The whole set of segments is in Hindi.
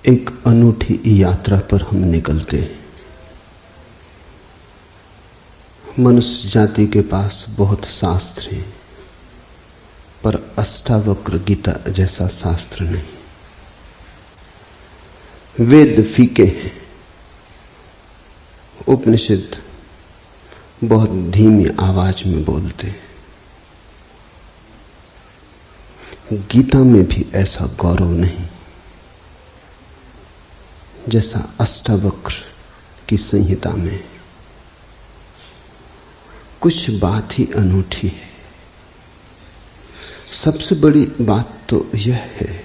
एक अनूठी यात्रा पर हम निकलते हैं। मनुष्य जाति के पास बहुत शास्त्र हैं, पर अष्टावक्र गीता जैसा शास्त्र नहीं। वेद फीके हैं, उपनिषद बहुत धीमी आवाज में बोलते हैं। गीता में भी ऐसा गौरव नहीं जैसा अष्टावक्र की संहिता में। कुछ बात ही अनूठी है। सबसे बड़ी बात तो यह है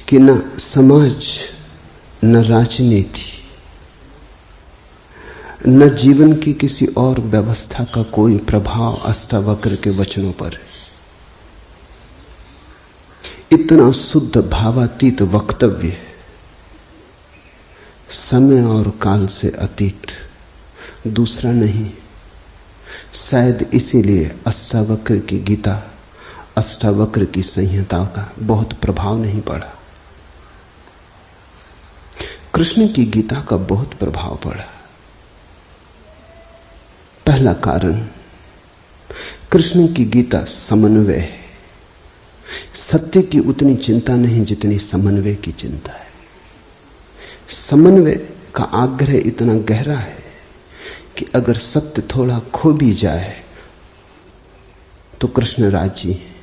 कि न समाज, न राजनीति, न जीवन की किसी और व्यवस्था का कोई प्रभाव अष्टावक्र के वचनों पर है। इतना शुद्ध भावातीत वक्तव्य है, समय और काल से अतीत, दूसरा नहीं। शायद इसीलिए अष्टावक्र की गीता, अष्टावक्र की संहिता का बहुत प्रभाव नहीं पड़ा। कृष्ण की गीता का बहुत प्रभाव पड़ा। पहला कारण, कृष्ण की गीता समन्वय है। सत्य की उतनी चिंता नहीं जितनी समन्वय की चिंता है। समन्वय का आग्रह इतना गहरा है कि अगर सत्य थोड़ा खो भी जाए तो कृष्ण राजी है।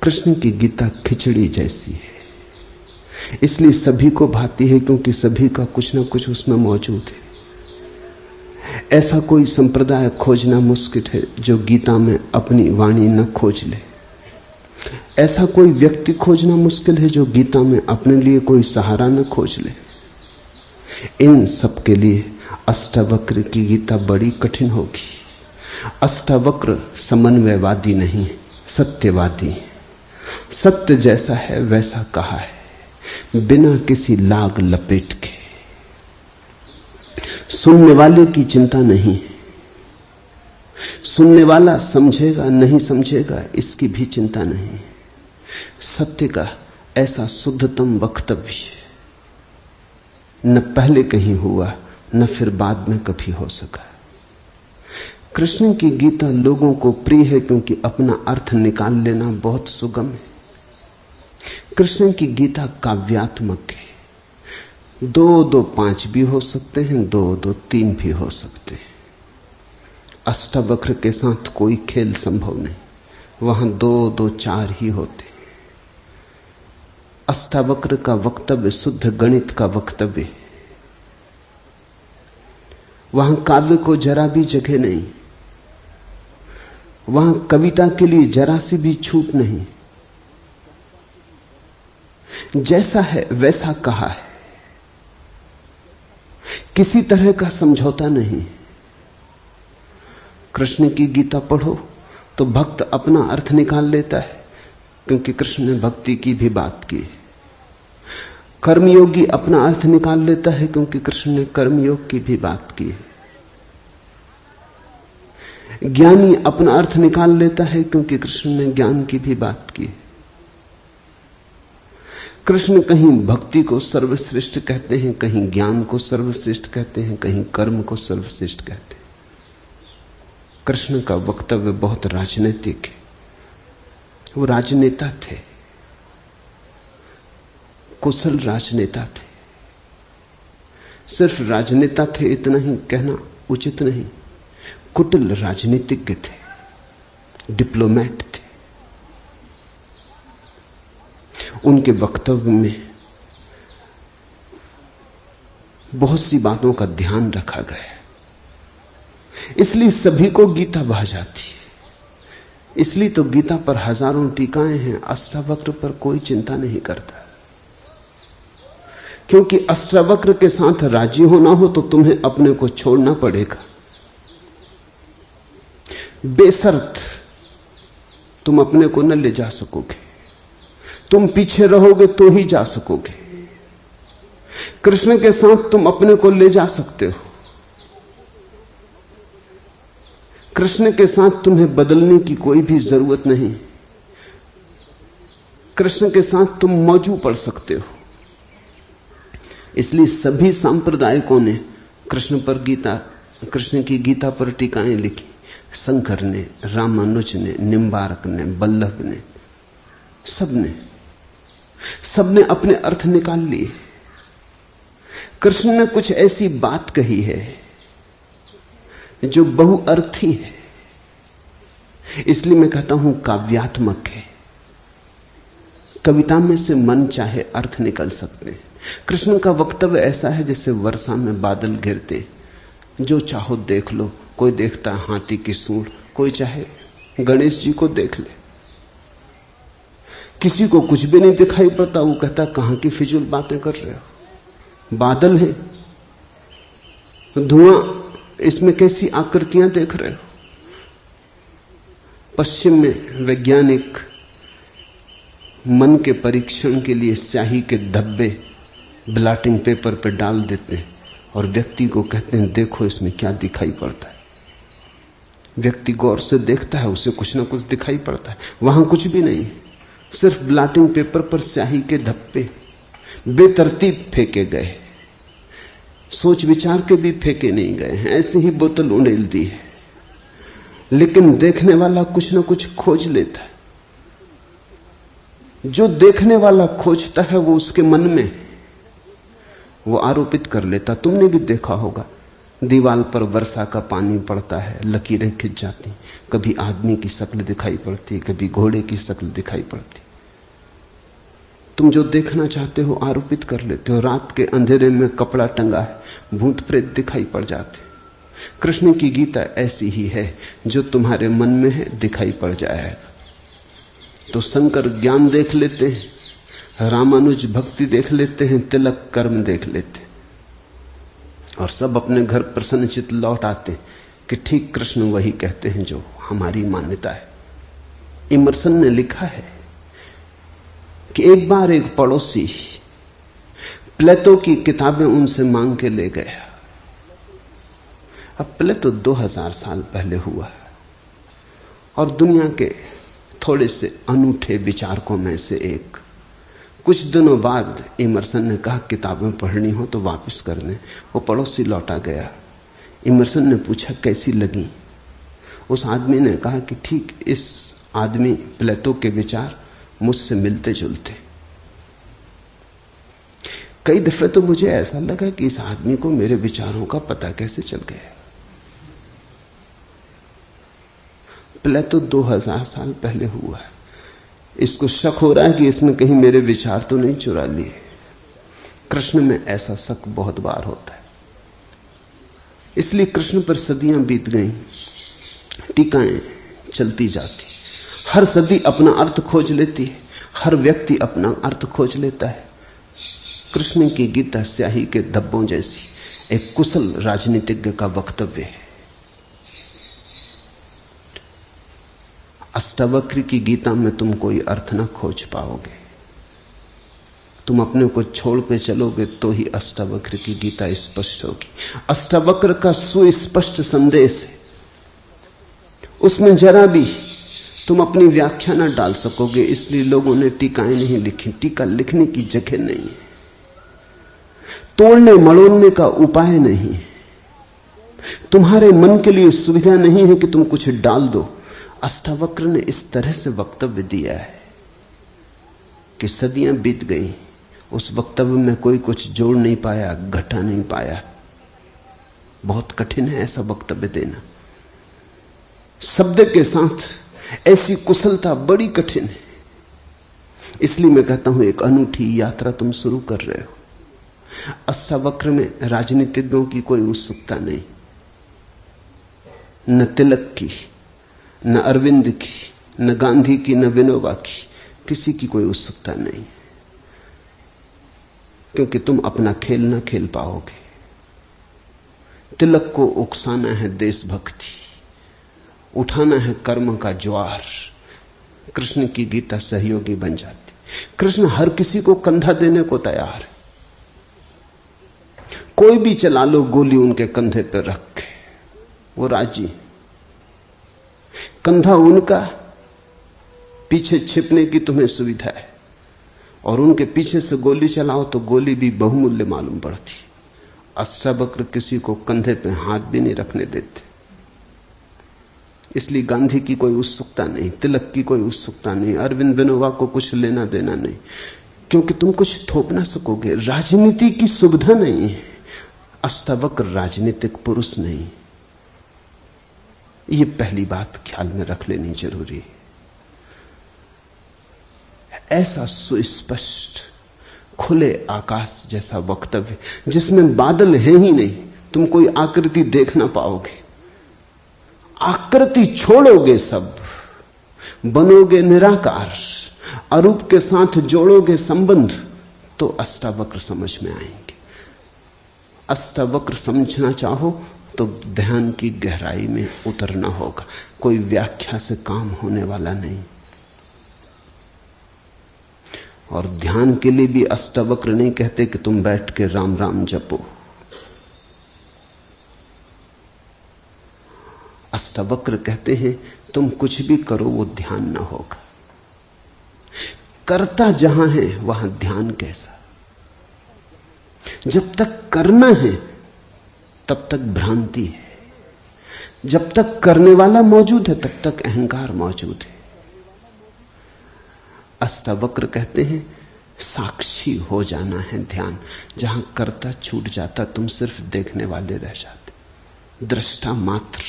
कृष्ण की गीता खिचड़ी जैसी है, इसलिए सभी को भाती है, क्योंकि सभी का कुछ ना कुछ उसमें मौजूद है। ऐसा कोई संप्रदाय खोजना मुश्किल है जो गीता में अपनी वाणी न खोज ले। ऐसा कोई व्यक्ति खोजना मुश्किल है जो गीता में अपने लिए कोई सहारा न खोज ले। इन सब के लिए अष्टावक्र की गीता बड़ी कठिन होगी। अष्टावक्र समन्वयवादी नहीं, सत्यवादी। सत्य जैसा है वैसा कहा है, बिना किसी लाग लपेट के। सुनने वाले की चिंता नहीं, सुनने वाला समझेगा नहीं समझेगा इसकी भी चिंता नहीं। सत्य का ऐसा शुद्धतम वक्तव्य न पहले कहीं हुआ, न फिर बाद में कभी हो सका। कृष्ण की गीता लोगों को प्रिय है क्योंकि अपना अर्थ निकाल लेना बहुत सुगम है। कृष्ण की गीता काव्यात्मक है। 2 2 5 भी हो सकते हैं, 2 2 3 भी हो सकते हैं। अष्टावक्र के साथ कोई खेल संभव नहीं, वहां 2 2 4 ही होते। अष्टावक्र का वक्तव्य शुद्ध गणित का वक्तव्य है। वहां काव्य को जरा भी जगह नहीं, वहां कविता के लिए जरा सी भी छूट नहीं। जैसा है वैसा कहा है, किसी तरह का समझौता नहीं। कृष्ण की गीता पढ़ो तो भक्त अपना अर्थ निकाल लेता है, क्योंकि कृष्ण ने भक्ति की भी बात की। कर्मयोगी अपना अर्थ निकाल लेता है, क्योंकि कृष्ण ने कर्मयोग की भी बात की है। ज्ञानी अपना अर्थ निकाल लेता है, क्योंकि कृष्ण ने ज्ञान की भी बात की है। कृष्ण कहीं भक्ति को सर्वश्रेष्ठ कहते हैं, कहीं ज्ञान को सर्वश्रेष्ठ कहते हैं, कहीं कर्म को सर्वश्रेष्ठ कहते हैं। कृष्ण का वक्तव्य बहुत राजनीतिक है। वो राजनेता थे, कुशल राजनेता थे। सिर्फ राजनेता थे इतना ही कहना उचित नहीं, कुटिल राजनीतिज्ञ थे, डिप्लोमेट थे। उनके वक्तव्य में बहुत सी बातों का ध्यान रखा गया, इसलिए सभी को गीता भा जाती है। इसलिए तो गीता पर हजारों टीकाएं हैं, अष्टावक्र पर कोई चिंता नहीं करता। क्योंकि अष्टावक्र के साथ राजी होना हो तो तुम्हें अपने को छोड़ना पड़ेगा। बेशर्त तुम अपने को न ले जा सकोगे, तुम पीछे रहोगे तो ही जा सकोगे। कृष्ण के साथ तुम अपने को ले जा सकते हो। कृष्ण के साथ तुम्हें बदलने की कोई भी जरूरत नहीं। कृष्ण के साथ तुम मौजू पड़ सकते हो। इसलिए सभी सांप्रदायिकों ने कृष्ण की गीता पर टीकाएं लिखी। शंकर ने, रामानुज ने, निम्बार्क ने, बल्लभ ने, सबने अपने अर्थ निकाल लिए। कृष्ण ने कुछ ऐसी बात कही है जो बहुअर्थी है, इसलिए मैं कहता हूं काव्यात्मक है। कविता में से मन चाहे अर्थ निकल सकते हैं। कृष्ण का वक्तव्य ऐसा है जैसे वर्षा में बादल गिरते, जो चाहो देख लो। कोई देखता हाथी की सूंड, कोई चाहे गणेश जी को देख ले। किसी को कुछ भी नहीं दिखाई पड़ता, वो कहता कहां की फिजूल बातें कर रहे हो। बादल है, धुआं, इसमें कैसी आकृतियां देख रहे हो। पश्चिम में वैज्ञानिक मन के परीक्षण के लिए स्याही के धब्बे ब्लॉटिंग पेपर पर डाल देते हैं और व्यक्ति को कहते हैं देखो इसमें क्या दिखाई पड़ता है। व्यक्ति गौर से देखता है, उसे कुछ ना कुछ दिखाई पड़ता है। वहां कुछ भी नहीं, सिर्फ ब्लॉटिंग पेपर पर स्याही के धब्बे बेतरतीब फेंके गए, सोच विचार के भी फेंके नहीं गए हैं, ऐसे ही बोतल उड़ेल दी है। लेकिन देखने वाला कुछ ना कुछ खोज लेता है। जो देखने वाला खोजता है वो उसके मन में वो आरोपित कर लेता। तुमने भी देखा होगा, दीवार पर वर्षा का पानी पड़ता है, लकीरें खिंच जाती, कभी आदमी की शक्ल दिखाई पड़ती, कभी घोड़े की शक्ल दिखाई पड़ती। तुम जो देखना चाहते हो आरोपित कर लेते हो। रात के अंधेरे में कपड़ा टंगा है, भूत प्रेत दिखाई पड़ जाते। कृष्ण की गीता ऐसी ही है, जो तुम्हारे मन में है दिखाई पड़ जाएगा। तो शंकर ज्ञान देख लेते हैं, रामानुज भक्ति देख लेते हैं, तिलक कर्म देख लेते हैं, और सब अपने घर प्रसन्नचित्त लौट आते कि ठीक कृष्ण वही कहते हैं जो हमारी मान्यता है। इमर्सन ने लिखा है कि एक बार एक पड़ोसी प्लेटो की किताबें उनसे मांग के ले गया। अब प्लेटो 2000 साल पहले हुआ है और दुनिया के थोड़े से अनूठे विचारकों में से एक। कुछ दिनों बाद इमर्सन ने कहा किताबें पढ़नी हो तो वापस करने। वो पड़ोसी लौटा गया। इमर्सन ने पूछा कैसी लगी। उस आदमी ने कहा कि ठीक इस आदमी प्लेटो के विचार मुझसे मिलते जुलते। कई दफे तो मुझे ऐसा लगा कि इस आदमी को मेरे विचारों का पता कैसे चल गया। प्लेटो 2000 साल पहले हुआ है। इसको शक हो रहा है कि इसने कहीं मेरे विचार तो नहीं चुरा लिए। कृष्ण में ऐसा शक बहुत बार होता है। इसलिए कृष्ण पर सदियां बीत गईं, टीकाएं चलती जाती, हर सदी अपना अर्थ खोज लेती है, हर व्यक्ति अपना अर्थ खोज लेता है। कृष्ण की गीता स्याही के धब्बों जैसी एक कुशल राजनीतिज्ञ का वक्तव्य है। अष्टावक्र की गीता में तुम कोई अर्थ ना खोज पाओगे। तुम अपने को छोड़ के चलोगे तो ही अष्टावक्र की गीता स्पष्ट होगी। अष्टावक्र का सुस्पष्ट संदेश है, उसमें जरा भी तुम अपनी व्याख्या ना डाल सकोगे। इसलिए लोगों ने टीकाएं नहीं लिखी। टीका लिखने की जगह नहीं है, तोड़ने मड़ोड़ने का उपाय नहीं है, तुम्हारे मन के लिए सुविधा नहीं है कि तुम कुछ डाल दो। अष्टावक्र ने इस तरह से वक्तव्य दिया है कि सदियां बीत गई, उस वक्तव्य में कोई कुछ जोड़ नहीं पाया, घटा नहीं पाया। बहुत कठिन है ऐसा वक्तव्य देना। शब्द के साथ ऐसी कुशलता बड़ी कठिन है। इसलिए मैं कहता हूं एक अनूठी यात्रा तुम शुरू कर रहे हो। अष्टावक्र में राजनीतिज्ञों की कोई उत्सुकता नहीं, न तिलक की, न अरविंद की, न गांधी की, न विनोबा की, किसी की कोई उत्सुकता नहीं, क्योंकि तुम अपना खेल न खेल पाओगे। तिलक को उकसाना है देशभक्ति, उठाना है कर्म का ज्वार। कृष्ण की गीता सहयोगी बन जाती। कृष्ण हर किसी को कंधा देने को तैयार है। कोई भी चला लो गोली उनके कंधे पर रख के, वो राजी। कंधा उनका, पीछे छिपने की तुम्हें सुविधा है। और उनके पीछे से गोली चलाओ तो गोली भी बहुमूल्य मालूम पड़ती। अष्टावक्र किसी को कंधे पे हाथ भी नहीं रखने देते। इसलिए गांधी की कोई उत्सुकता नहीं, तिलक की कोई उत्सुकता नहीं, अरविंद विनोबा को कुछ लेना देना नहीं, क्योंकि तुम कुछ थोप ना सकोगे। राजनीति की सुविधा नहीं है। अष्टावक्र राजनीतिक पुरुष नहीं। ये पहली बात ख्याल में रख लेनी जरूरी है। ऐसा सुस्पष्ट खुले आकाश जैसा वक्तव्य जिसमें बादल है ही नहीं, तुम कोई आकृति देख ना पाओगे। आकृति छोड़ोगे, सब बनोगे निराकार, अरूप के साथ जोड़ोगे संबंध, तो अष्टावक्र समझ में आएंगे। अष्टावक्र समझना चाहो तो ध्यान की गहराई में उतरना होगा। कोई व्याख्या से काम होने वाला नहीं। और ध्यान के लिए भी अष्टावक्र नहीं कहते कि तुम बैठ के राम राम जपो। अष्टावक्र कहते हैं तुम कुछ भी करो वो ध्यान ना होगा। करता जहां है वहां ध्यान कैसा? जब तक करना है तब तक भ्रांति है, जब तक करने वाला मौजूद है तब तक अहंकार मौजूद है। अष्टावक्र कहते हैं साक्षी हो जाना है ध्यान। जहां करता छूट जाता तुम सिर्फ देखने वाले रह जाते। दृष्टा मात्र,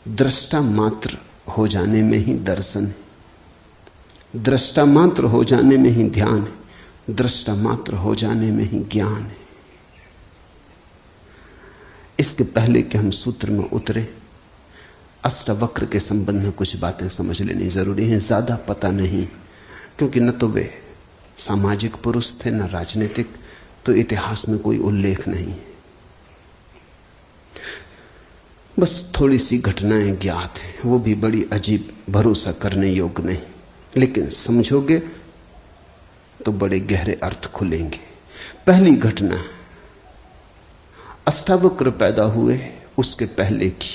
दृष्टा मात्र हो जाने में ही दर्शन है। दृष्टा मात्र हो जाने में ही ध्यान है। दृष्टा मात्र हो जाने में ही ज्ञान है। इसके पहले कि हम सूत्र में उतरे, अष्टावक्र के संबंध में कुछ बातें समझ लेनी जरूरी है। ज्यादा पता नहीं, क्योंकि न तो वे सामाजिक पुरुष थे न राजनीतिक, तो इतिहास में कोई उल्लेख नहीं है। बस थोड़ी सी घटनाएं ज्ञात हैं, वो भी बड़ी अजीब, भरोसा करने योग्य नहीं, लेकिन समझोगे तो बड़े गहरे अर्थ खुलेंगे। पहली घटना अष्टावक्र पैदा हुए उसके पहले की,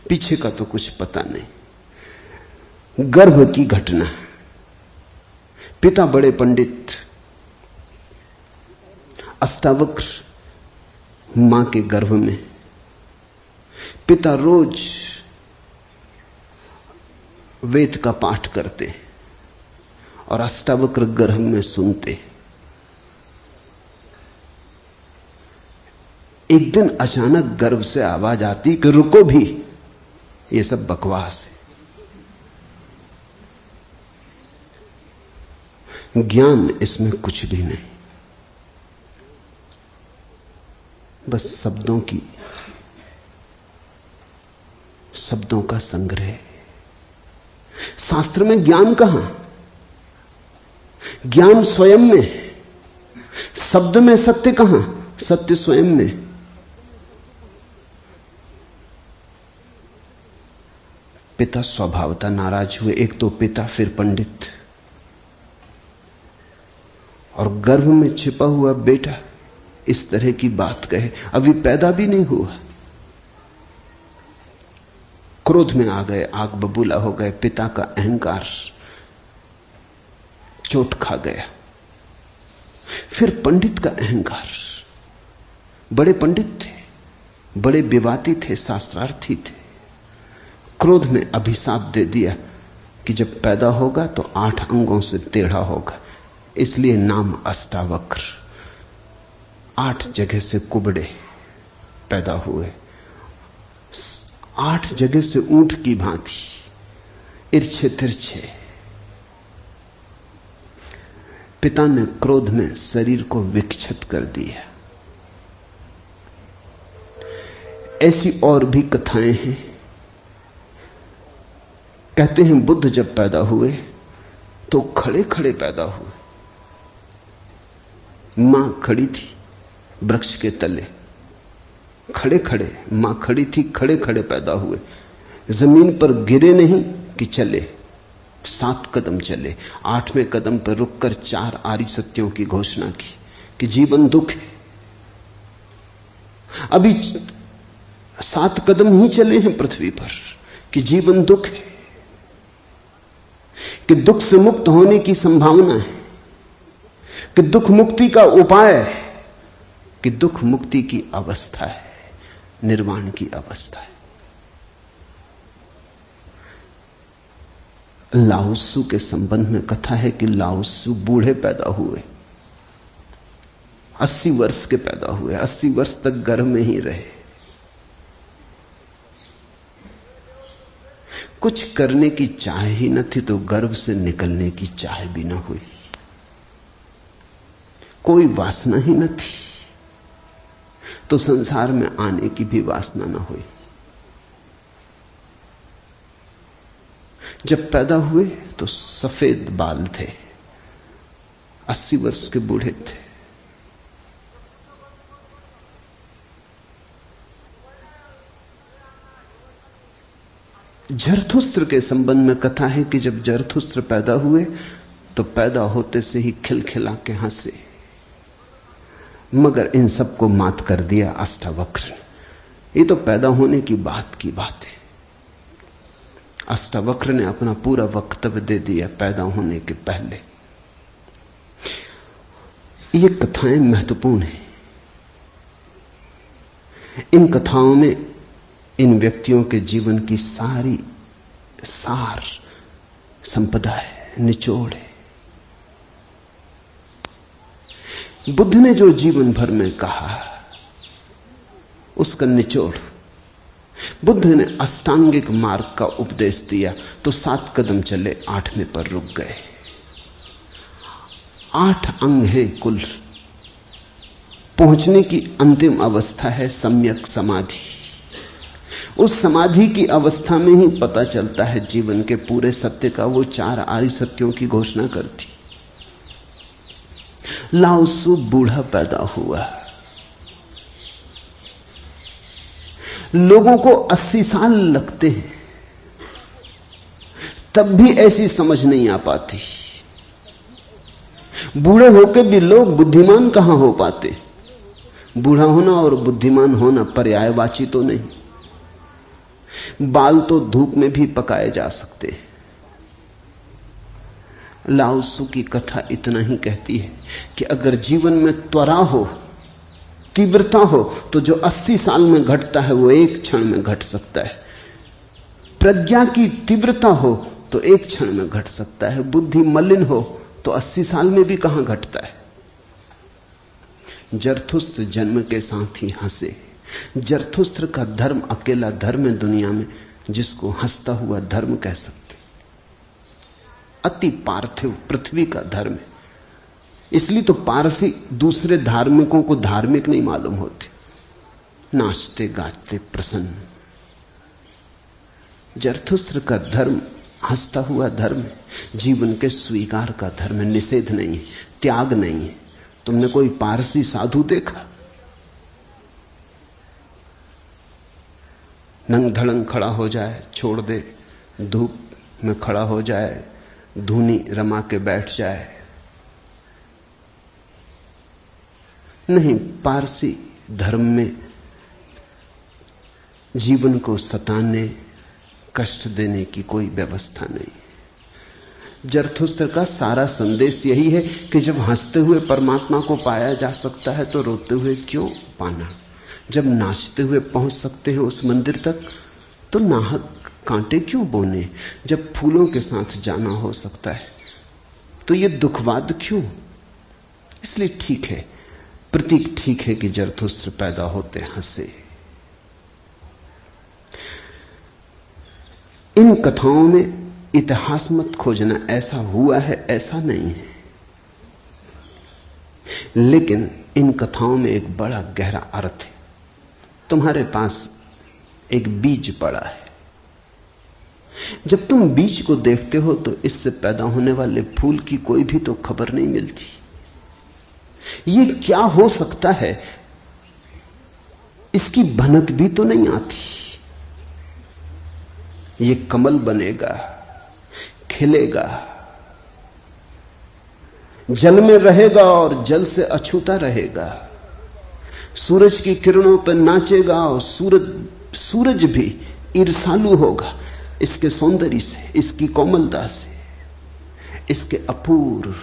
पीछे का तो कुछ पता नहीं। गर्भ की घटना। पिता बड़े पंडित, अष्टावक्र मां के गर्भ में। पिता रोज वेद का पाठ करते और अष्टावक्र गर्भ में सुनते। एक दिन अचानक गर्भ से आवाज आती कि रुको भी, ये सब बकवास है। ज्ञान इसमें कुछ भी नहीं, बस शब्दों का संग्रह। शास्त्र में ज्ञान कहां? ज्ञान स्वयं में है। शब्द में सत्य कहां? सत्य स्वयं में। पिता स्वभावतः नाराज हुए। एक तो पिता, फिर पंडित, और गर्भ में छिपा हुआ बेटा इस तरह की बात कहे, अभी पैदा भी नहीं हुआ। क्रोध में आ गए, आग बबूला हो गए। पिता का अहंकार चोट खा गया। फिर पंडित का अहंकार। बड़े पंडित थे, बड़े विवादी थे, शास्त्रार्थी थे। क्रोध में अभिशाप दे दिया कि जब पैदा होगा तो 8 अंगों से टेढ़ा होगा, इसलिए नाम अष्टावक्र। 8 जगह से कुबड़े पैदा हुए, 8 जगह से ऊंट की भांति इर्छे तिरछे। पिता ने क्रोध में शरीर को विक्षत कर दिया। ऐसी और भी कथाएं हैं। कहते हैं बुद्ध जब पैदा हुए तो खड़े खड़े पैदा हुए। मां खड़ी थी वृक्ष के तले, खड़े खड़े मां खड़ी थी, खड़े खड़े पैदा हुए। जमीन पर गिरे नहीं कि चले, 7 कदम चले। 8वें कदम पर रुककर 4 आर्य सत्यों की घोषणा की कि जीवन दुख है। अभी 7 कदम ही चले हैं पृथ्वी पर कि जीवन दुख है। कि दुख से मुक्त होने की संभावना है, कि दुख मुक्ति का उपाय है, कि दुख मुक्ति की अवस्था है, निर्वाण की अवस्था है। लाओत्सु के संबंध में कथा है कि लाओत्सु बूढ़े पैदा हुए, 80 वर्ष के पैदा हुए, 80 वर्ष तक गर्भ में ही रहे। कुछ करने की चाह ही न थी तो गर्भ से निकलने की चाह भी न हुई, कोई वासना ही न थी तो संसार में आने की भी वासना न हुई। जब पैदा हुए तो सफेद बाल थे, 80 वर्ष के बूढ़े थे। जरथुस्त्र के संबंध में कथा है कि जब जरथुस्त्र पैदा हुए तो पैदा होते से ही खिलखिला के हंसे, मगर इन सबको मात कर दिया अष्टावक्र। ये तो पैदा होने की बात है। अष्टावक्र ने अपना पूरा वक्तव्य दे दिया पैदा होने के पहले। ये कथाएं महत्वपूर्ण हैं। इन कथाओं में इन व्यक्तियों के जीवन की सारी सार संपदा है, निचोड़ है। बुद्ध ने जो जीवन भर में कहा उसका निचोड़। बुद्ध ने अष्टांगिक मार्ग का उपदेश दिया तो 7 कदम चले, 8वें पर रुक गए। 8 अंग हैं कुल। पहुंचने की अंतिम अवस्था है सम्यक समाधि। उस समाधि की अवस्था में ही पता चलता है जीवन के पूरे सत्य का। वो 4 आर्य सत्यों की घोषणा करती। लाओत्सु बूढ़ा पैदा हुआ। लोगों को 80 साल लगते हैं, तब भी ऐसी समझ नहीं आ पाती। बूढ़े होकर भी लोग बुद्धिमान कहां हो पाते। बूढ़ा होना और बुद्धिमान होना पर्यायवाची तो नहीं। बाल तो धूप में भी पकाए जा सकते हैं। लाओत्सु की कथा इतना ही कहती है कि अगर जीवन में त्वरा हो, तीव्रता हो, तो जो 80 साल में घटता है वो 1 क्षण में घट सकता है। प्रज्ञा की तीव्रता हो तो 1 क्षण में घट सकता है। बुद्धि मलिन हो तो 80 साल में भी कहां घटता है। जरथुस्त्र जन्म के साथ ही हंसे। जरथुस्त्र का धर्म अकेला धर्म है दुनिया में जिसको हंसता हुआ धर्म कह सकते। अति पार्थिव पृथ्वी का धर्म है। इसलिए तो पारसी दूसरे धार्मिकों को धार्मिक नहीं मालूम होते, नाचते गाते प्रसन्न। जरथुस्त्र का धर्म हंसता हुआ धर्म है, जीवन के स्वीकार का धर्म है, निषेध नहीं है, त्याग नहीं है। तुमने कोई पारसी साधु देखा? नंग धड़ंग खड़ा हो जाए, छोड़ दे, धूप में खड़ा हो जाए, धूनी रमा के बैठ जाए? नहीं, पारसी धर्म में जीवन को सताने, कष्ट देने की कोई व्यवस्था नहीं। जरथुस्त्र का सारा संदेश यही है कि जब हंसते हुए परमात्मा को पाया जा सकता है तो रोते हुए क्यों पाना। जब नाचते हुए पहुंच सकते हैं उस मंदिर तक तो नाहक कांटे क्यों बोने। जब फूलों के साथ जाना हो सकता है तो ये दुखवाद क्यों। इसलिए ठीक है, प्रतीक ठीक है कि जरथुस्त्र पैदा होते हंसे। इन कथाओं में इतिहास मत खोजना, ऐसा हुआ है ऐसा नहीं है, लेकिन इन कथाओं में एक बड़ा गहरा अर्थ है। तुम्हारे पास एक बीज पड़ा है। जब तुम बीज को देखते हो तो इससे पैदा होने वाले फूल की कोई भी तो खबर नहीं मिलती। ये क्या हो सकता है इसकी भनक भी तो नहीं आती। ये कमल बनेगा, खिलेगा, जल में रहेगा और जल से अछूता रहेगा, सूरज की किरणों पर नाचेगा और सूरज भी ईर्षालु होगा इसके सौंदर्य से, इसकी कोमलता से। इसके अपूर्व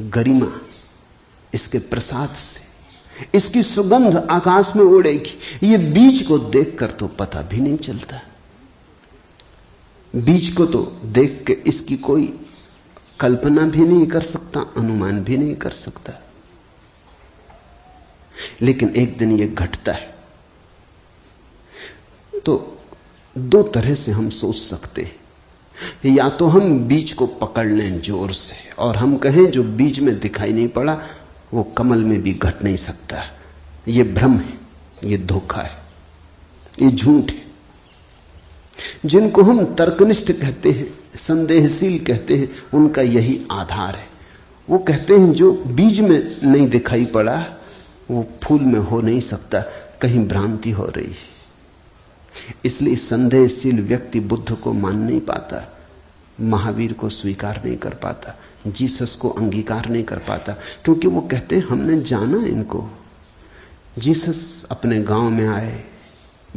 गरिमा, इसके प्रसाद से इसकी सुगंध आकाश में उड़ेगी। ये बीज को देखकर तो पता भी नहीं चलता। बीज को तो देख के इसकी कोई कल्पना भी नहीं कर सकता, अनुमान भी नहीं कर सकता। लेकिन एक दिन ये घटता है। तो दो तरह से हम सोच सकते हैं। या तो हम बीज को पकड़ लें जोर से और हम कहें जो बीज में दिखाई नहीं पड़ा वो कमल में भी घट नहीं सकता। ये भ्रम है, ये धोखा है, ये झूठ है। जिनको हम तर्कनिष्ठ कहते हैं, संदेहशील कहते हैं, उनका यही आधार है। वो कहते हैं जो बीज में नहीं दिखाई पड़ा वो फूल में हो नहीं सकता, कहीं भ्रांति हो रही है। इसलिए संदेहशील व्यक्ति बुद्ध को मान नहीं पाता, महावीर को स्वीकार नहीं कर पाता, जीसस को अंगीकार नहीं कर पाता, क्योंकि वो कहते हैं हमने जाना इनको। जीसस अपने गांव में आए,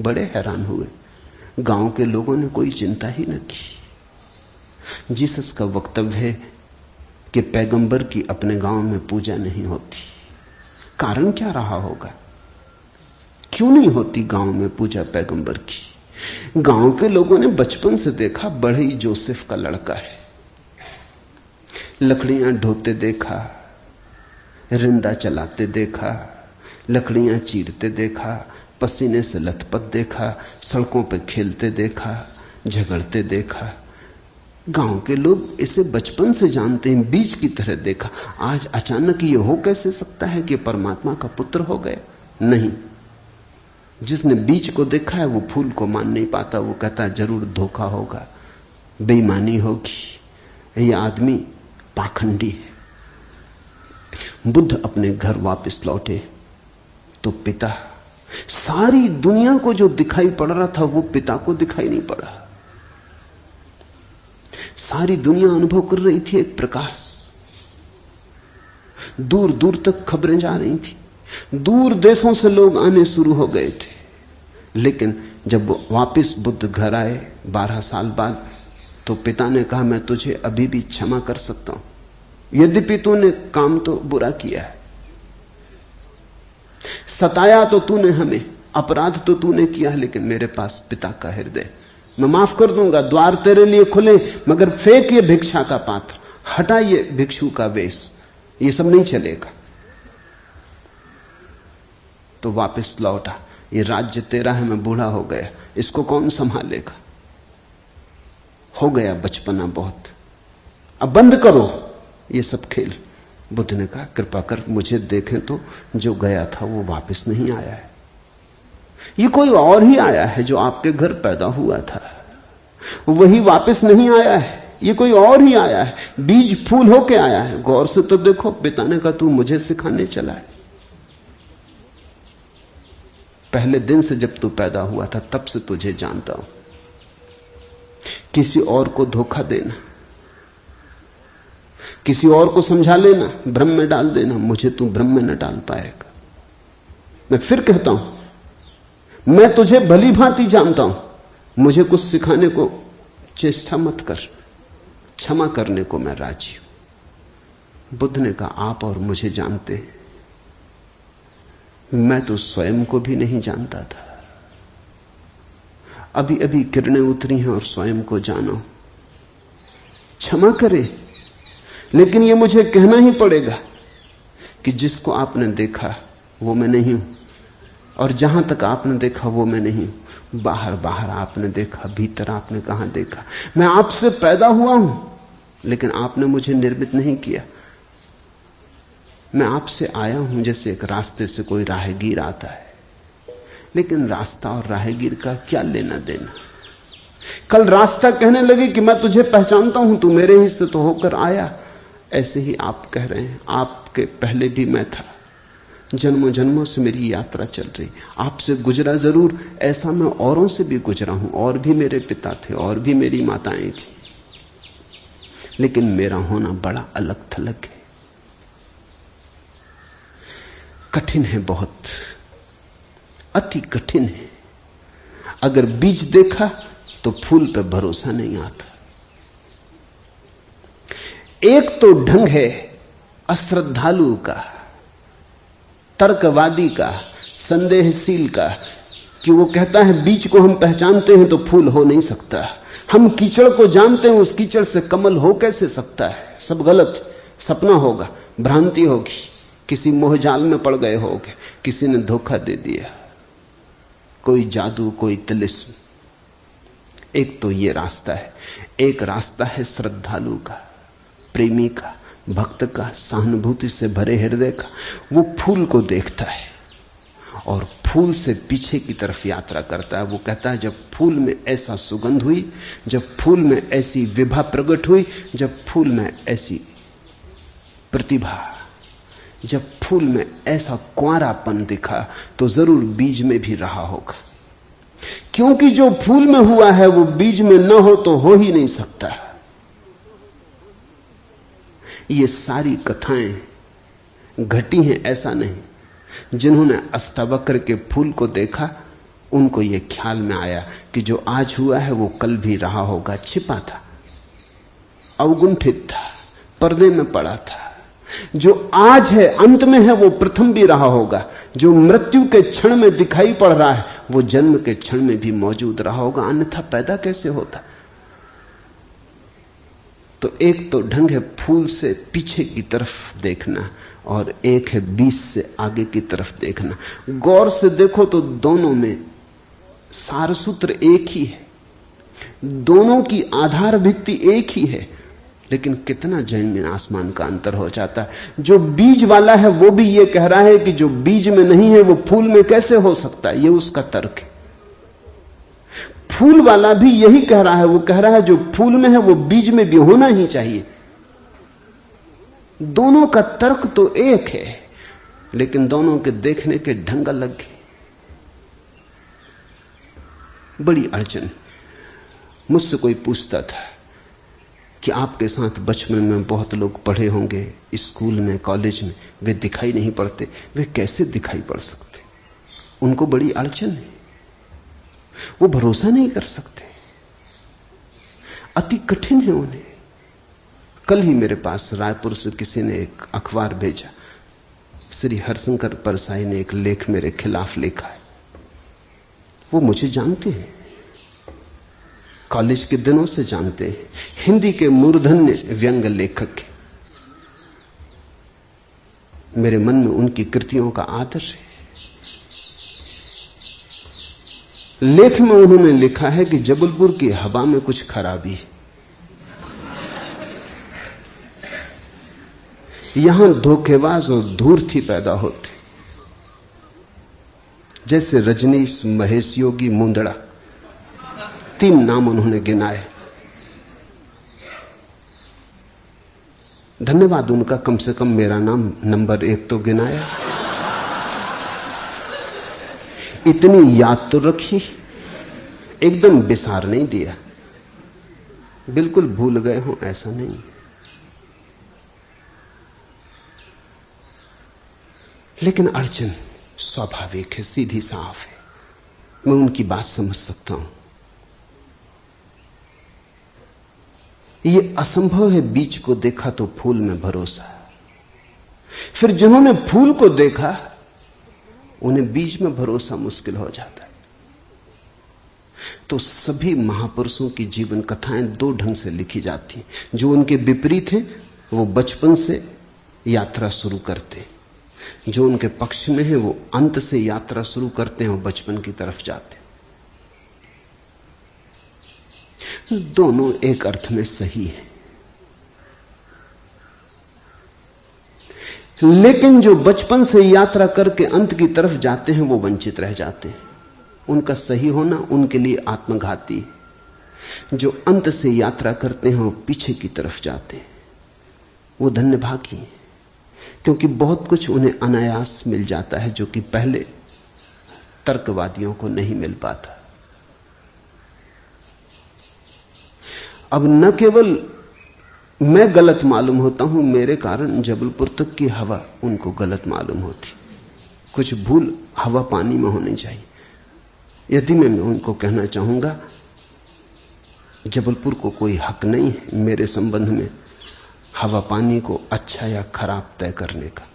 बड़े हैरान हुए, गांव के लोगों ने कोई चिंता ही न की। जीसस का वक्तव्य है कि पैगंबर की अपने गांव में पूजा नहीं होती। कारण क्या रहा होगा, क्यों नहीं होती गांव में पूजा पैगंबर की? गांव के लोगों ने बचपन से देखा, बड़े ही जोसेफ का लड़का है, लकड़ियां ढोते देखा, रिंदा चलाते देखा, लकड़ियां चीरते देखा, पसीने से लथपथ देखा, सड़कों पे खेलते देखा, झगड़ते देखा। गांव के लोग इसे बचपन से जानते हैं, बीज की तरह देखा। आज अचानक ये हो कैसे सकता है कि परमात्मा का पुत्र हो गए? नहीं, जिसने बीज को देखा है वो फूल को मान नहीं पाता। वो कहता है जरूर धोखा होगा, बेईमानी होगी, ये आदमी पाखंडी है। बुद्ध अपने घर वापस लौटे तो पिता, सारी दुनिया को जो दिखाई पड़ रहा था वो पिता को दिखाई नहीं पड़ा। सारी दुनिया अनुभव कर रही थी एक प्रकाश, दूर दूर तक खबरें जा रही थी, दूर देशों से लोग आने शुरू हो गए थे। लेकिन जब वापस बुद्ध घर आए 12 साल बाद, तो पिता ने कहा मैं तुझे अभी भी क्षमा कर सकता हूं, यद्यपि तूने काम तो बुरा किया है, सताया तो तूने हमें, अपराध तो तूने किया, लेकिन मेरे पास पिता का हृदय, मैं माफ कर दूंगा, द्वार तेरे लिए खुले, मगर फेंक ये भिक्षा का पात्र, हटा ये भिक्षु का वेश, ये सब नहीं चलेगा। तो वापस लौटा, ये राज्य तेरा है, मैं बूढ़ा हो गया, इसको कौन संभालेगा? हो गया बचपना बहुत, अब बंद करो ये सब खेल। बुद्ध ने कहा कृपा कर मुझे देखें तो, जो गया था वो वापस नहीं आया है, ये कोई और ही आया है जो आपके घर पैदा हुआ था, वही वापस नहीं आया है, ये कोई और ही आया है, बीज फूल होके आया है। गौर से तो देखो। पिता ने कहा तू मुझे सिखाने चला है, पहले दिन से जब तू पैदा हुआ था तब से तुझे जानता हूं। किसी और को धोखा देना, किसी और को समझा लेना, भ्रम में डाल देना, मुझे तू भ्रम में न डाल पाएगा। मैं फिर कहता हूं, मैं तुझे भली भांति जानता हूं, मुझे कुछ सिखाने को चेष्टा मत कर, क्षमा करने को मैं राजी हूं। बुद्ध ने कहा आप और मुझे जानते हैं, मैं तो स्वयं को भी नहीं जानता था, अभी अभी किरणें उतरी हैं और स्वयं को जानो, क्षमा करे। लेकिन ये मुझे कहना ही पड़ेगा कि जिसको आपने देखा वो मैं नहीं हूं, और जहां तक आपने देखा वो मैं नहीं हूं। बाहर बाहर आपने देखा, भीतर आपने कहां देखा? मैं आपसे पैदा हुआ हूं, लेकिन आपने मुझे निर्मित नहीं किया। मैं आपसे आया हूं जैसे एक रास्ते से कोई राहगीर आता है, लेकिन रास्ता और राहगीर का क्या लेना देना? कल रास्ता कहने लगे कि मैं तुझे पहचानता हूं, तू मेरे ही से तो होकर आया। ऐसे ही आप कह रहे हैं आपके पहले भी मैं था, जन्मों जन्मों से मेरी यात्रा चल रही, आपसे गुजरा जरूर, ऐसा मैं औरों से भी गुजरा हूं, और भी मेरे पिता थे, और भी मेरी माताएं थी, लेकिन मेरा होना बड़ा अलग थलग है, कठिन है, बहुत अति कठिन है। अगर बीज देखा तो फूल पर भरोसा नहीं आता, एक तो ढंग है अश्रद्धालु का, तर्कवादी का, संदेहशील का, कि वो कहता है बीज को हम पहचानते हैं तो फूल हो नहीं सकता, हम कीचड़ को जानते हैं उस कीचड़ से कमल हो कैसे सकता है, सब गलत, सपना होगा, भ्रांति होगी, किसी मोहजाल में पड़ गए होगे, किसी ने धोखा दे दिया, कोई जादू, कोई तिलिस्म। एक तो ये रास्ता है। एक रास्ता है श्रद्धालु का, प्रेमी का, भक्त का, सहानुभूति से भरे हृदय का। वो फूल को देखता है और फूल से पीछे की तरफ यात्रा करता है। वो कहता है जब फूल में ऐसा सुगंध हुई, जब फूल में ऐसी विभा प्रकट हुई, जब फूल में ऐसी प्रतिभा, जब फूल में ऐसा कुंवारापन दिखा, तो जरूर बीज में भी रहा होगा। क्योंकि जो फूल में हुआ है वो बीज में न हो तो हो ही नहीं सकता। ये सारी कथाएं घटी हैं ऐसा नहीं। जिन्होंने अष्टावक्र के फूल को देखा उनको ये ख्याल में आया कि जो आज हुआ है वो कल भी रहा होगा, छिपा था, अवगुंठित था, पर्दे में पड़ा था। जो आज है अंत में है वो प्रथम भी रहा होगा। जो मृत्यु के क्षण में दिखाई पड़ रहा है वो जन्म के क्षण में भी मौजूद रहा होगा, अन्यथा पैदा कैसे होता। तो एक तो ढंग है फूल से पीछे की तरफ देखना और एक है बीज से आगे की तरफ देखना। गौर से देखो तो दोनों में सारसूत्र एक ही है, दोनों की आधार भित्ति एक ही है, लेकिन कितना जमीन आसमान का अंतर हो जाता है। जो बीज वाला है वो भी ये कह रहा है कि जो बीज में नहीं है वो फूल में कैसे हो सकता है, ये उसका तर्क है। फूल वाला भी यही कह रहा है, वो कह रहा है जो फूल में है वो बीज में भी होना ही चाहिए। दोनों का तर्क तो एक है, लेकिन दोनों के देखने के ढंग अलग है। बड़ी अड़चन। मुझसे कोई पूछता था कि आपके साथ बचपन में बहुत लोग पढ़े होंगे, स्कूल में, कॉलेज में, वे दिखाई नहीं पड़ते, वे कैसे दिखाई पड़ सकते? उनको बड़ी अड़चन है, वो भरोसा नहीं कर सकते, अति कठिन है उन्हें। कल ही मेरे पास रायपुर से किसी ने एक अखबार भेजा, श्री हरशंकर परसाई ने एक लेख मेरे खिलाफ लिखा है। वो मुझे जानते हैं, कॉलेज के दिनों से जानते हैं, हिंदी के मूर्धन्य व्यंग्य लेखक हैं। मेरे मन में उनकी कृतियों का आदर है। लेख में उन्होंने लिखा है कि जबलपुर की हवा में कुछ खराबी है, यहां धोखेबाज और धूर्ती पैदा होते, जैसे रजनीश, महेश योगी, मुंदड़ा, 3 नाम उन्होंने गिनाए। धन्यवाद उनका, कम से कम मेरा नाम नंबर 1 तो गिनाया। इतनी याद तो रखी, एकदम बिसार नहीं दिया, बिल्कुल भूल गए हो ऐसा नहीं। लेकिन अड़चन स्वाभाविक है, सीधी साफ है, मैं उनकी बात समझ सकता हूं। ये असंभव है बीज को देखा तो फूल में भरोसा। फिर जिन्होंने फूल को देखा उन्हें बीज में भरोसा मुश्किल हो जाता है। तो सभी महापुरुषों की जीवन कथाएं 2 ढंग से लिखी जाती हैं। जो उनके विपरीत हैं वो बचपन से यात्रा शुरू करते हैं, जो उनके पक्ष में है वो अंत से यात्रा शुरू करते हैं और बचपन की तरफ जाते हैं। दोनों एक अर्थ में सही है, लेकिन जो बचपन से यात्रा करके अंत की तरफ जाते हैं वो वंचित रह जाते हैं। उनका सही होना उनके लिए आत्मघाती है। जो अंत से यात्रा करते हैं वो पीछे की तरफ जाते हैं, वो धन्यभागी हैं, क्योंकि बहुत कुछ उन्हें अनायास मिल जाता है जो कि पहले तर्कवादियों को नहीं मिल पाता। अब न केवल मैं गलत मालूम होता हूं, मेरे कारण जबलपुर तक की हवा उनको गलत मालूम होती। कुछ भूल हवा पानी में होनी चाहिए। यदि मैं उनको कहना चाहूंगा जबलपुर को कोई हक नहीं है मेरे संबंध में, हवा पानी को अच्छा या खराब तय करने का।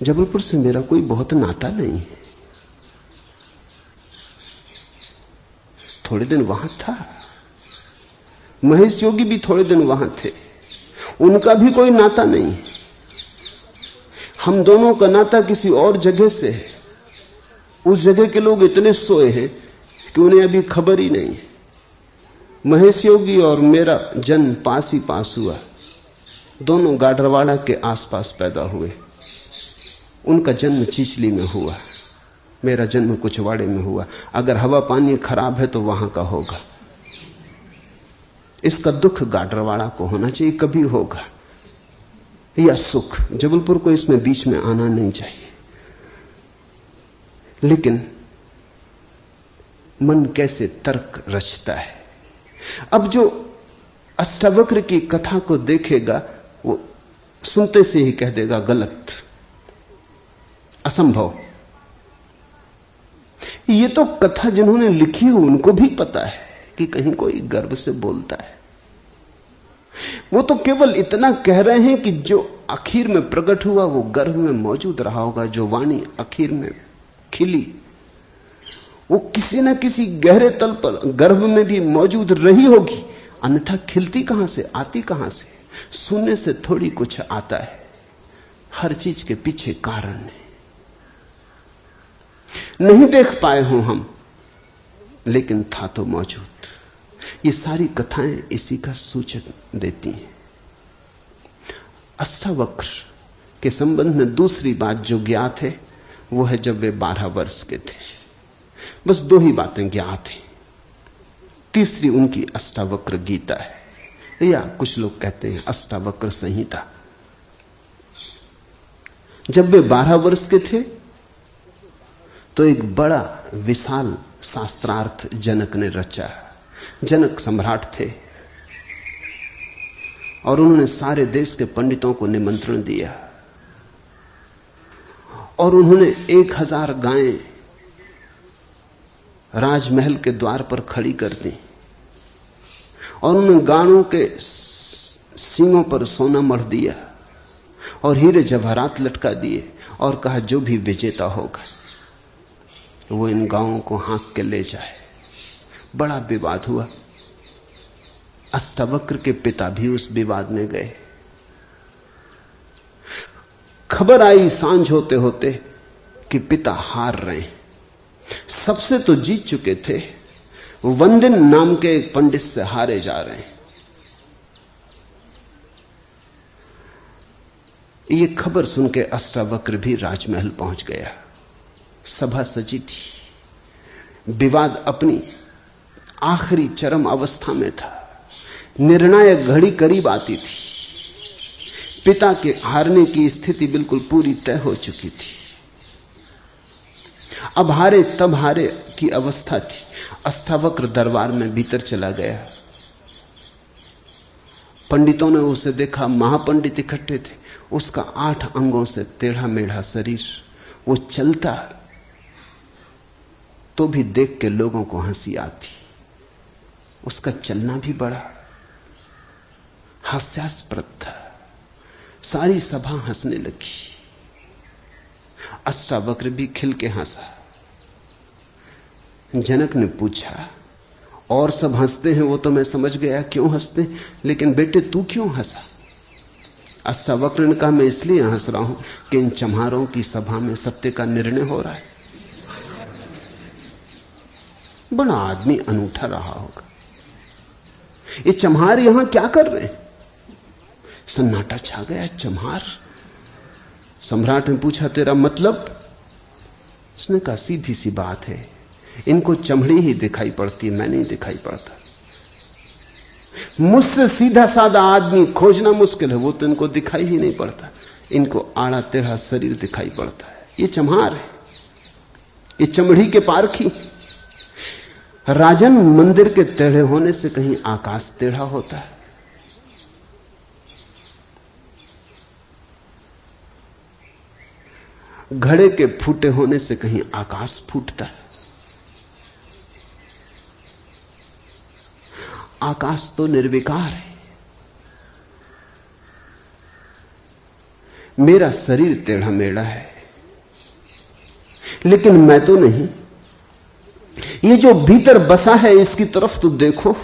जबलपुर से मेरा कोई बहुत नाता नहीं है, थोड़े दिन वहां था। महेश योगी भी थोड़े दिन वहां थे, उनका भी कोई नाता नहीं। हम दोनों का नाता किसी और जगह से है। उस जगह के लोग इतने सोए हैं कि उन्हें अभी खबर ही नहीं है। महेश योगी और मेरा जन्म पास ही पास हुआ, दोनों गाडरवाड़ा के आसपास पैदा हुए। उनका जन्म चिचली में हुआ, मेरा जन्म कुचवाड़े में हुआ। अगर हवा पानी खराब है तो वहां का होगा। इसका दुख गाडरवाड़ा को होना चाहिए, कभी होगा, या सुख। जबलपुर को इसमें बीच में आना नहीं चाहिए। लेकिन मन कैसे तर्क रचता है। अब जो अष्टावक्र की कथा को देखेगा वो सुनते से ही कह देगा गलत, असंभव। ये तो कथा जिन्होंने लिखी है उनको भी पता है कि कहीं कोई गर्व से बोलता है। वो तो केवल इतना कह रहे हैं कि जो आखिर में प्रकट हुआ वो गर्भ में मौजूद रहा होगा। जो वाणी आखिर में खिली वो किसी न किसी गहरे तल पर गर्भ में भी मौजूद रही होगी, अन्यथा खिलती कहां से, आती कहां से? सुनने से थोड़ी कुछ आता है, हर चीज के पीछे कारण है। नहीं देख पाए हों हम, लेकिन था तो मौजूद। ये सारी कथाएं इसी का सूचक देती हैं। अष्टावक्र के संबंध में दूसरी बात जो ज्ञात है वो है जब वे 12 वर्ष के थे। बस 2 ही बातें ज्ञात हैं। तीसरी उनकी अष्टावक्र गीता है, या कुछ लोग कहते हैं अष्टावक्र संहिता। जब वे 12 वर्ष के थे तो एक बड़ा विशाल शास्त्रार्थ जनक ने रचा। जनक सम्राट थे और उन्होंने सारे देश के पंडितों को निमंत्रण दिया और उन्होंने 1000 गायें राजमहल के द्वार पर खड़ी कर दी और उन्होंने गायों के सींगों पर सोना मढ़ दिया और हीरे जवाहरात लटका दिए और कहा जो भी विजेता होगा वो इन गायों को हाँक के ले जाए। बड़ा विवाद हुआ। अष्टावक्र के पिता भी उस विवाद में गए। खबर आई सांझ होते होते कि पिता हार रहे हैं। सबसे तो जीत चुके थे, वंदिन नाम के एक पंडित से हारे जा रहे हैं। ये खबर सुन के अष्टावक्र भी राजमहल पहुंच गया। सभा सजी थी, विवाद अपनी आखिरी चरम अवस्था में था, निर्णायक घड़ी करीब आती थी। पिता के हारने की स्थिति बिल्कुल पूरी तय हो चुकी थी। अब हारे तब हारे की अवस्था थी। अष्टावक्र दरबार में भीतर चला गया। पंडितों ने उसे देखा, महापंडित इकट्ठे थे। उसका 8 अंगों से टेढ़ा मेढ़ा शरीर, वो चलता तो भी देख के लोगों को हंसी आती। उसका चलना भी बड़ा हास्यास्पद था। सारी सभा हंसने लगी। अष्टावक्र भी खिल के हंसा। जनक ने पूछा, और सब हंसते हैं वो तो मैं समझ गया क्यों हंसते, लेकिन बेटे तू क्यों हंसा? अष्टावक्र ने कहा, मैं इसलिए हंस रहा हूं कि इन चम्हारों की सभा में सत्य का निर्णय हो रहा है। बड़ा आदमी अनूठा रहा होगा। ये चम्हार यहां क्या कर रहे हैं? सन्नाटा छा गया। चम्हार? सम्राट ने पूछा, तेरा मतलब? उसने कहा, सीधी सी बात है, इनको चमड़ी ही दिखाई पड़ती, मैं नहीं दिखाई पड़ता। मुझसे सीधा साधा आदमी खोजना मुश्किल है, वो तो इनको दिखाई ही नहीं पड़ता। इनको आड़ा टेढ़ा शरीर दिखाई पड़ता है। ये चम्हार है, ये चमड़ी के पारखी। राजन, मंदिर के टेढ़े होने से कहीं आकाश टेढ़ा होता है? घड़े के फूटे होने से कहीं आकाश फूटता है? आकाश तो निर्विकार है, मेरा शरीर टेढ़ा मेढ़ा है, लेकिन मैं तो नहीं। ये जो भीतर बसा है इसकी तरफ तो देखो।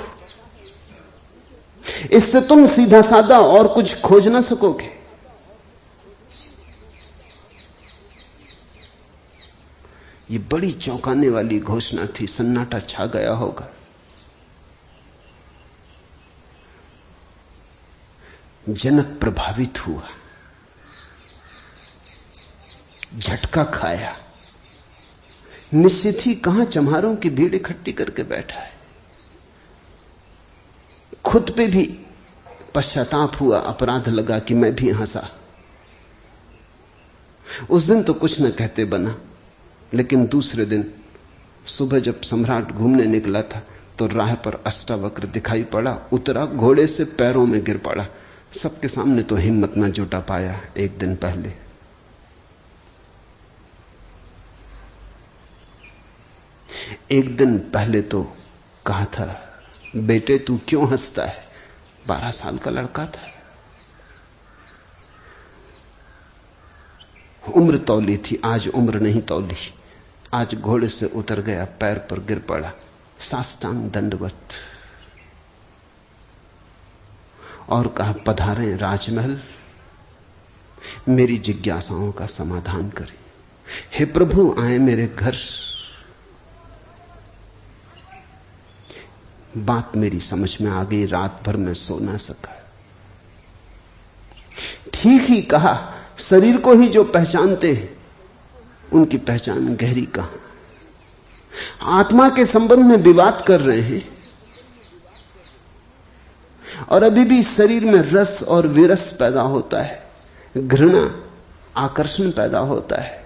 इससे तुम सीधा साधा और कुछ खोज ना सकोगे। ये बड़ी चौंकाने वाली घोषणा थी। सन्नाटा छा गया होगा। जनक प्रभावित हुआ, झटका खाया। निश्चित ही कहां चम्हारों की भीड़ इकट्ठी करके बैठा है। खुद पे भी पश्चाताप हुआ, अपराध लगा कि मैं भी हंसा। उस दिन तो कुछ न कहते बना, लेकिन दूसरे दिन सुबह जब सम्राट घूमने निकला था तो राह पर अष्टावक्र दिखाई पड़ा। उतरा, घोड़े से पैरों में गिर पड़ा। सबके सामने तो हिम्मत न जुटा पाया। एक दिन पहले तो कहा था, बेटे तू क्यों हंसता है? 12 साल का लड़का था। उम्र तौली थी, आज उम्र नहीं तौली। आज घोड़े से उतर गया, पैर पर गिर पड़ा, साष्टांग दंडवत, और कहा, पधारें राजमहल, मेरी जिज्ञासाओं का समाधान करें। हे प्रभु, आए मेरे घर। बात मेरी समझ में आ गई। रात भर मैं सो ना सका। ठीक ही कहा, शरीर को ही जो पहचानते हैं उनकी पहचान गहरी कहां। आत्मा के संबंध में विवाद कर रहे हैं और अभी भी शरीर में रस और विरस पैदा होता है, घृणा, आकर्षण पैदा होता है।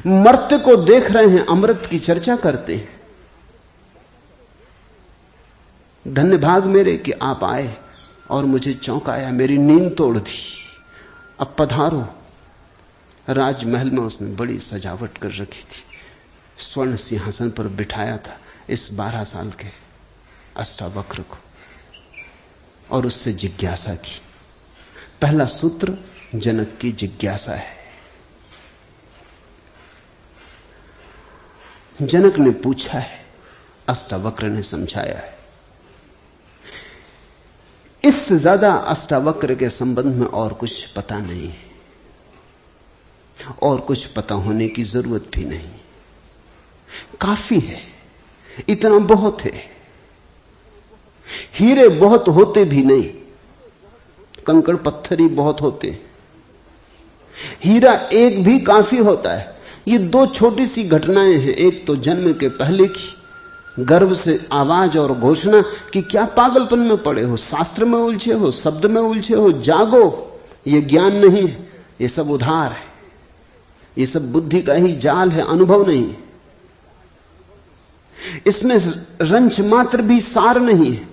मर्त्य को देख रहे हैं, अमृत की चर्चा करते हैं। धन्य भाग मेरे कि आप आए और मुझे चौंकाया, मेरी नींद तोड़ दी। अब पधारो। राजमहल में उसने बड़ी सजावट कर रखी थी। स्वर्ण सिंहासन पर बिठाया था इस 12 साल के अष्टावक्र को और उससे जिज्ञासा की। पहला सूत्र जनक की जिज्ञासा है। जनक ने पूछा है, अष्टावक्र ने समझाया है। इससे ज्यादा अष्टावक्र के संबंध में और कुछ पता नहीं है, और कुछ पता होने की जरूरत भी नहीं। काफी है, इतना बहुत है। हीरे बहुत होते भी नहीं, कंकड़ पत्थर ही बहुत होते। हीरा एक भी काफी होता है। ये 2 छोटी सी घटनाएं हैं। एक तो जन्म के पहले की गर्भ से आवाज और घोषणा कि क्या पागलपन में पड़े हो, शास्त्र में उलझे हो, शब्द में उलझे हो, जागो। ये ज्ञान नहीं है, ये सब उधार है, ये सब बुद्धि का ही जाल है, अनुभव नहीं। इसमें रंच मात्र भी सार नहीं है।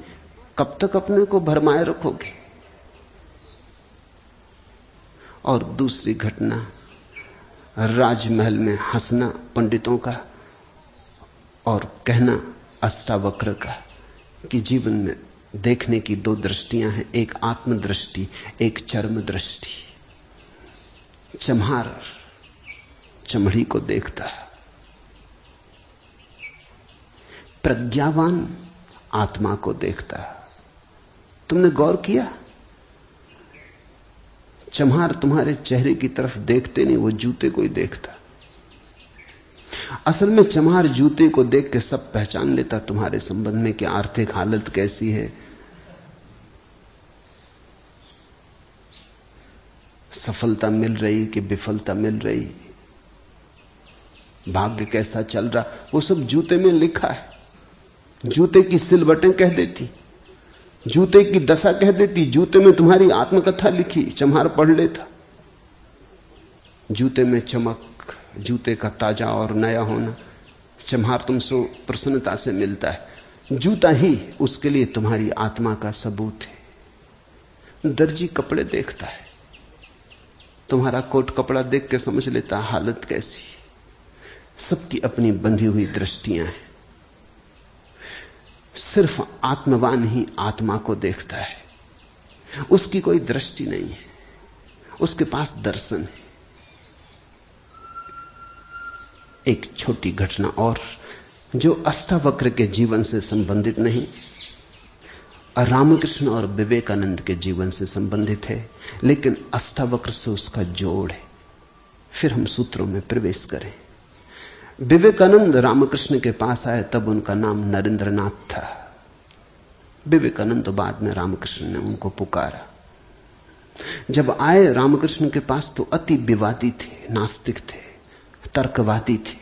कब तक अपने को भरमाए रखोगे? और दूसरी घटना, राजमहल में हंसना पंडितों का और कहना अष्टावक्र का कि जीवन में देखने की 2 दृष्टियां हैं, एक आत्मदृष्टि, एक चर्म दृष्टि। चम्हार चमड़ी को देखता है, प्रज्ञावान आत्मा को देखता है। तुमने गौर किया? चम्हार तुम्हारे चेहरे की तरफ देखते नहीं, वो जूते को ही देखता। असल में चम्हार जूते को देख के सब पहचान लेता तुम्हारे संबंध में कि आर्थिक हालत कैसी है, सफलता मिल रही कि विफलता मिल रही, भाग्य कैसा चल रहा, वो सब जूते में लिखा है। जूते की सिलवटें कह देती, जूते की दशा कह देती। जूते में तुम्हारी आत्मकथा लिखी, चम्हार पढ़ लेता। जूते में चमक, जूते का ताजा और नया होना, चम्हार तुमसे प्रसन्नता से मिलता है। जूता ही उसके लिए तुम्हारी आत्मा का सबूत है। दर्जी कपड़े देखता है, तुम्हारा कोट कपड़ा देख के समझ लेता हालत कैसी। सबकी अपनी बंधी हुई दृष्टियां हैं। सिर्फ आत्मवान ही आत्मा को देखता है, उसकी कोई दृष्टि नहीं है। उसके पास दर्शन है। एक छोटी घटना और, जो अष्टावक्र के जीवन से संबंधित नहीं, रामकृष्ण और विवेकानंद के जीवन से संबंधित है, लेकिन अष्टावक्र से उसका जोड़ है। फिर हम सूत्रों में प्रवेश करें। विवेकानंद रामकृष्ण के पास आए तब उनका नाम नरेंद्रनाथ था। विवेकानंद तो बाद में रामकृष्ण ने उनको पुकारा। जब आए रामकृष्ण के पास तो अति विवादी थे, नास्तिक थे, तर्कवादी थे,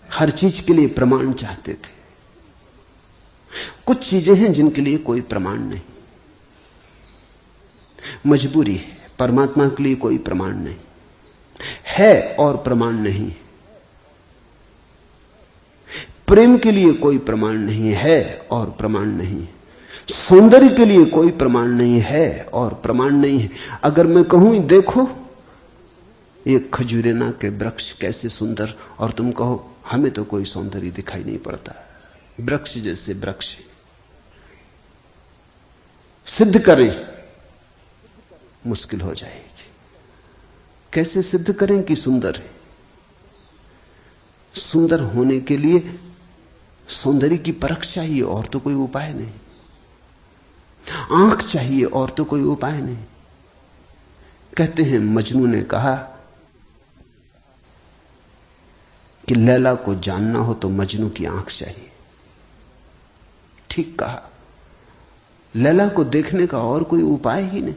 हर चीज के लिए प्रमाण चाहते थे। कुछ चीजें हैं जिनके लिए कोई प्रमाण नहीं, मजबूरी है। परमात्मा के लिए कोई प्रमाण नहीं है और प्रमाण नहीं। प्रेम के लिए कोई प्रमाण नहीं है और प्रमाण नहीं। सौंदर्य के लिए कोई प्रमाण नहीं है और प्रमाण नहीं है। अगर मैं कहूं देखो ये खजूरेना के वृक्ष कैसे सुंदर, और तुम कहो हमें तो कोई सौंदर्य दिखाई नहीं पड़ता, वृक्ष जैसे वृक्ष, सिद्ध करें मुश्किल हो जाएगी। कैसे सिद्ध करें कि सुंदर है? सुंदर होने के लिए सौंदर्य की परख चाहिए और तो कोई उपाय नहीं। आंख चाहिए और तो कोई उपाय नहीं। कहते हैं मजनू ने कहा कि लैला को जानना हो तो मजनू की आंख चाहिए। ठीक कहा। लैला को देखने का और कोई उपाय ही नहीं।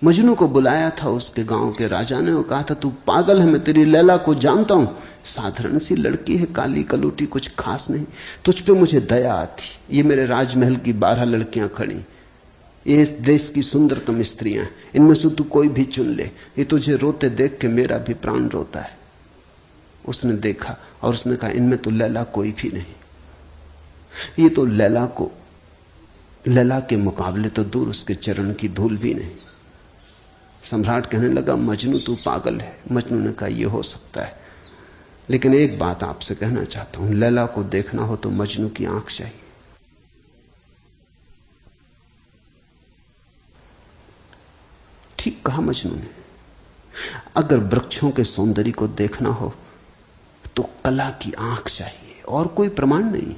मजनू को बुलाया था उसके गांव के राजा ने और कहा था तू पागल है, मैं तेरी लैला को जानता हूं, साधारण सी लड़की है, काली कलूटी, कुछ खास नहीं, तुझ पे मुझे दया आती। ये मेरे राजमहल की 12 लड़कियां खड़ी, ये इस देश की सुंदरतम स्त्रियां, इनमें से तू कोई भी चुन ले, ये तुझे रोते देख के मेरा भी प्राण रोता है। उसने देखा और उसने कहा इनमें तो लैला कोई भी नहीं, ये तो लैला के मुकाबले तो दूर, उसके चरण की धूल भी नहीं। सम्राट कहने लगा मजनू तू पागल है। मजनू ने कहा यह हो सकता है, लेकिन एक बात आपसे कहना चाहता हूं, लैला को देखना हो तो मजनू की आंख चाहिए। ठीक कहा मजनू ने। अगर वृक्षों के सौंदर्य को देखना हो तो कला की आंख चाहिए और कोई प्रमाण नहीं।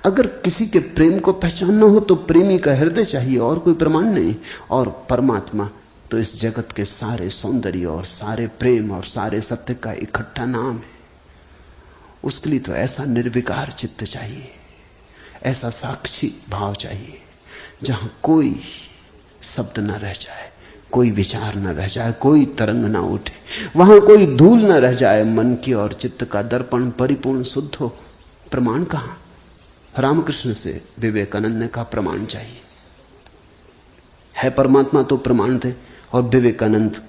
अगर किसी के प्रेम को पहचानना हो तो प्रेमी का हृदय चाहिए और कोई प्रमाण नहीं। और परमात्मा तो इस जगत के सारे सौंदर्य और सारे प्रेम और सारे सत्य का इकट्ठा नाम है। उसके लिए तो ऐसा निर्विकार चित्त चाहिए, ऐसा साक्षी भाव चाहिए जहां कोई शब्द न रह जाए, कोई विचार न रह जाए, कोई तरंग ना उठे, वहां कोई धूल न रह जाए, मन की और चित्त का दर्पण परिपूर्ण शुद्ध हो। प्रमाण कहां? रामकृष्ण से विवेकानंद ने कहा प्रमाण चाहिए। है परमात्मा तो प्रमाण थे। और विवेकानंद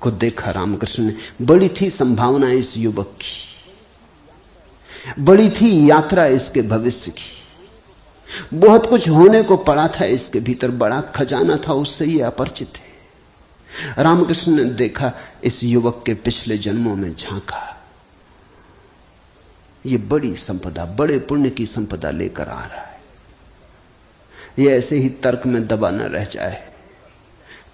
को देखा रामकृष्ण ने। बड़ी थी संभावना इस युवक की, बड़ी थी यात्रा इसके भविष्य की, बहुत कुछ होने को पड़ा था इसके भीतर, बड़ा खजाना था, उससे ये अपरिचित है। रामकृष्ण ने देखा, इस युवक के पिछले जन्मों में झांका, ये बड़ी संपदा, बड़े पुण्य की संपदा लेकर आ रहा है। ये ऐसे ही तर्क में दबा न रह जाए।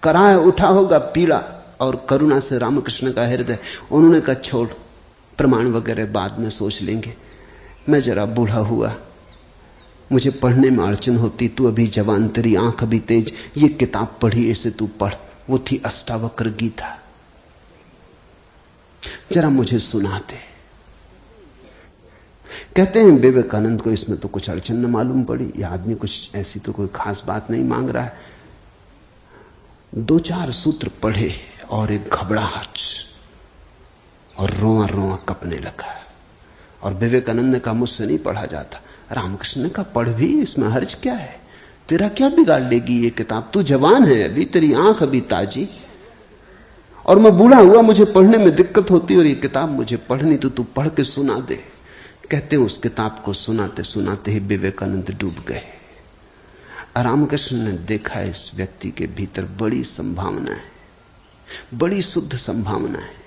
कराह उठा होगा पीड़ा और करुणा से रामकृष्ण का हृदय। उन्होंने कहा छोड़, प्रमाण वगैरह बाद में सोच लेंगे, मैं जरा बूढ़ा हुआ, मुझे पढ़ने में अड़चन होती, तू अभी जवान, तेरी आंख अभी तेज, ये किताब पढ़ी, इसे तू पढ़। वो थी अष्टावक्र गीता, जरा मुझे सुनाते। कहते हैं विवेकानंद को इसमें तो कुछ अड़चन न मालूम पड़ी, यह आदमी कुछ ऐसी तो कोई खास बात नहीं मांग रहा है। 2-4 सूत्र पढ़े और एक घबराहट और रोआ रोआ कपने लगा। और विवेकानंद ने कहा मुझसे नहीं पढ़ा जाता। रामकृष्ण ने कहा पढ़ भी, इसमें हर्ज क्या है, तेरा क्या बिगाड़ लेगी ये किताब, तू जवान है अभी, तेरी आंख अभी ताजी, और मैं बूढ़ा हुआ, मुझे पढ़ने में दिक्कत होती, और ये किताब मुझे पढ़नी तो तू पढ़ के सुना दे। कहते हैं उस किताब को सुनाते सुनाते ही विवेकानंद डूब गए। रामकृष्ण ने देखा इस व्यक्ति के भीतर बड़ी संभावना है, बड़ी शुद्ध संभावना है,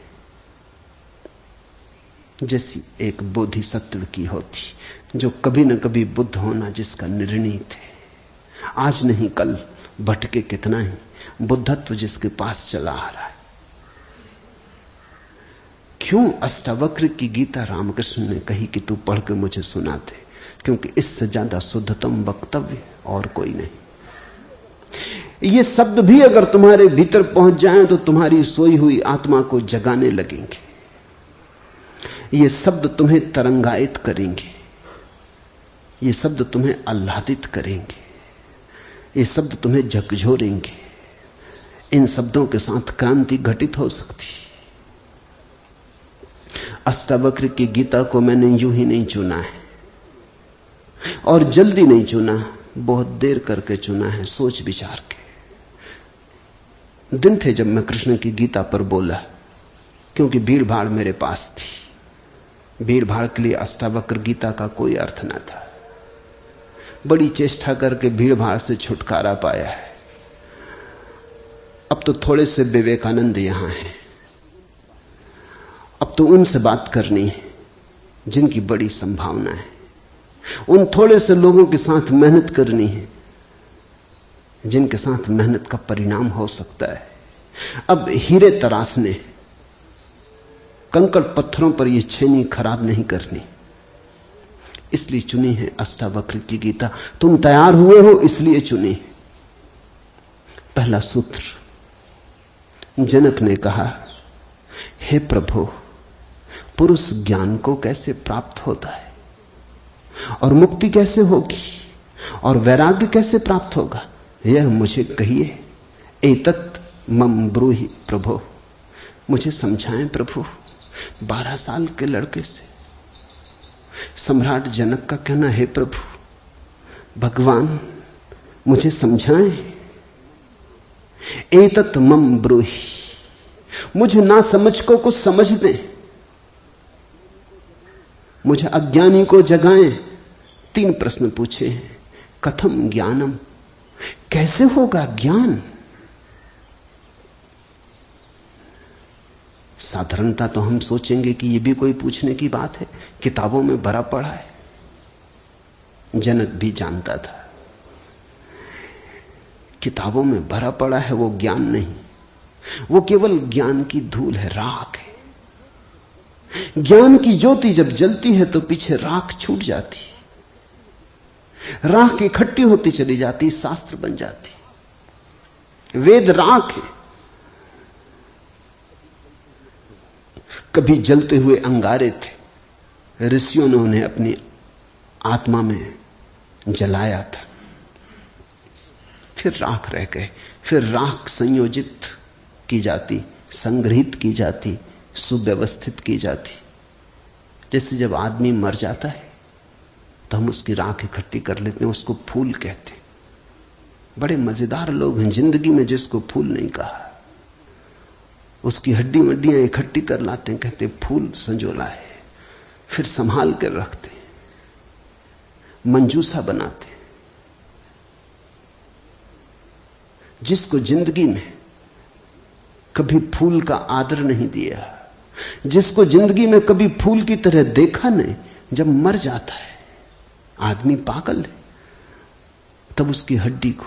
जैसी एक बोधिसत्व की होती, जो कभी न कभी बुद्ध होना जिसका निर्णीत है, आज नहीं कल भटके कितना ही, बुद्धत्व जिसके पास चला आ रहा है। क्यों अष्टावक्र की गीता रामकृष्ण ने कही कि तू पढ़ के मुझे सुना दे? क्योंकि इससे ज्यादा शुद्धतम वक्तव्य और कोई नहीं। ये शब्द भी अगर तुम्हारे भीतर पहुंच जाएं तो तुम्हारी सोई हुई आत्मा को जगाने लगेंगे। ये शब्द तुम्हें तरंगायित करेंगे, ये शब्द तुम्हें आह्लादित करेंगे, ये शब्द तुम्हें झकझोरेंगे। इन शब्दों के साथ क्रांति घटित हो सकती। अष्टावक्र की गीता को मैंने यूं ही नहीं चुना है, और जल्दी नहीं चुना, बहुत देर करके चुना है, सोच विचार के। दिन थे जब मैं कृष्ण की गीता पर बोला, क्योंकि भीड़ भाड़ मेरे पास थी। भीड़ भाड़ के लिए अष्टावक्र गीता का कोई अर्थ न था। बड़ी चेष्टा करके भीड़ भाड़ से छुटकारा पाया है। अब तो थोड़े से विवेकानंद यहां हैं, अब तो उनसे बात करनी है जिनकी बड़ी संभावना है। उन थोड़े से लोगों के साथ मेहनत करनी है जिनके साथ मेहनत का परिणाम हो सकता है। अब हीरे तराशने, कंकड़ पत्थरों पर यह छेनी खराब नहीं करनी, इसलिए चुनी है अष्टावक्र की गीता। तुम तैयार हुए हो इसलिए चुनी। पहला सूत्र, जनक ने कहा, हे प्रभु, पुरुष ज्ञान को कैसे प्राप्त होता है, और मुक्ति कैसे होगी, और वैराग्य कैसे प्राप्त होगा, यह मुझे कहिए। एतत् मम ब्रूहि प्रभो, मुझे समझाएं प्रभु। 12 साल के लड़के से सम्राट जनक का कहना, हे प्रभु, भगवान मुझे समझाएं। एतत् मम ब्रूहि, मुझे ना समझ को कुछ समझ दें, मुझे अज्ञानी को जगाएं। 3 प्रश्न पूछे हैं। कथम ज्ञानम, कैसे होगा ज्ञान? साधारणता तो हम सोचेंगे कि यह भी कोई पूछने की बात है, किताबों में भरा पड़ा है। जनक भी जानता था किताबों में भरा पड़ा है वो ज्ञान नहीं, वो केवल ज्ञान की धूल है, राख है। ज्ञान की ज्योति जब जलती है तो पीछे राख छूट जाती, राख इकट्ठी होती चली जाती, शास्त्र बन जाती। वेद राख है। कभी जलते हुए अंगारे थे, ऋषियों ने उन्हें अपनी आत्मा में जलाया था, फिर राख रह गए। फिर राख संयोजित की जाती, संग्रहित की जाती, सुव्यवस्थित की जाती। जैसे जब आदमी मर जाता है तो हम उसकी राख इकट्ठी कर लेते हैं, उसको फूल कहते हैं। बड़े मजेदार लोग हैं जिंदगी में जिसको फूल नहीं कहा। उसकी हड्डी वड्डियां इकट्ठी कर लाते हैं, कहते फूल संजोला है, फिर संभाल कर रखते, मंजूसा बनाते। जिसको जिंदगी में कभी फूल का आदर नहीं दिया, जिसको जिंदगी में कभी फूल की तरह देखा नहीं, जब मर जाता है आदमी पागल है, तब उसकी हड्डी को,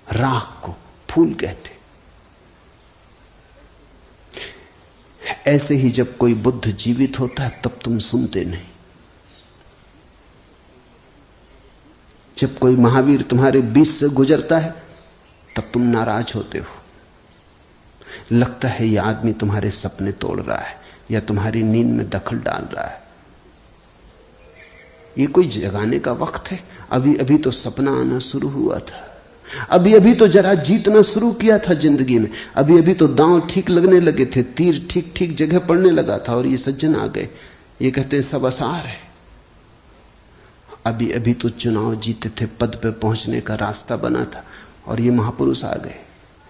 राख को फूल कहते। ऐसे ही जब कोई बुद्ध जीवित होता है तब तुम सुनते नहीं। जब कोई महावीर तुम्हारे बीच से गुजरता है तब तुम नाराज होते हो। लगता है यह आदमी तुम्हारे सपने तोड़ रहा है या तुम्हारी नींद में दखल डाल रहा है। ये कोई जगाने का वक्त है? अभी अभी तो सपना आना शुरू हुआ था, अभी अभी तो जरा जीतना शुरू किया था जिंदगी में, अभी अभी तो दांव ठीक लगने लगे थे, तीर ठीक ठीक जगह पड़ने लगा था, और ये सज्जन आ गए, ये कहते हैं सब आसार है। अभी अभी तो चुनाव जीते थे, पद पे पहुंचने का रास्ता बना था, और ये महापुरुष आ गए,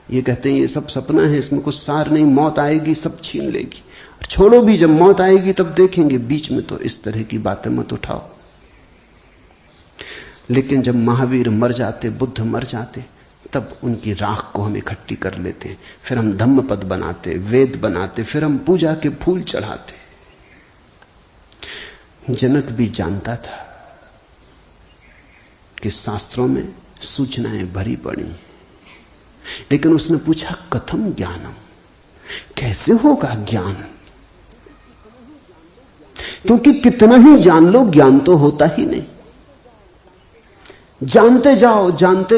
ये कहते हैं ये सब सपना है, इसमें कुछ सार नहीं, मौत आएगी सब छीन लेगी। छोड़ो भी, जब मौत आएगी तब देखेंगे, बीच में तो इस तरह की बातें मत उठाओ। लेकिन जब महावीर मर जाते, बुद्ध मर जाते, तब उनकी राख को हम इकट्ठी कर लेते हैं, फिर हम धम्म पद बनाते, वेद बनाते, फिर हम पूजा के फूल चढ़ाते। जनक भी जानता था कि शास्त्रों में सूचनाएं भरी पड़ी, लेकिन उसने पूछा कथम ज्ञानम, कैसे होगा ज्ञान? क्योंकि कितना ही जान लो ज्ञान तो होता ही नहीं। जानते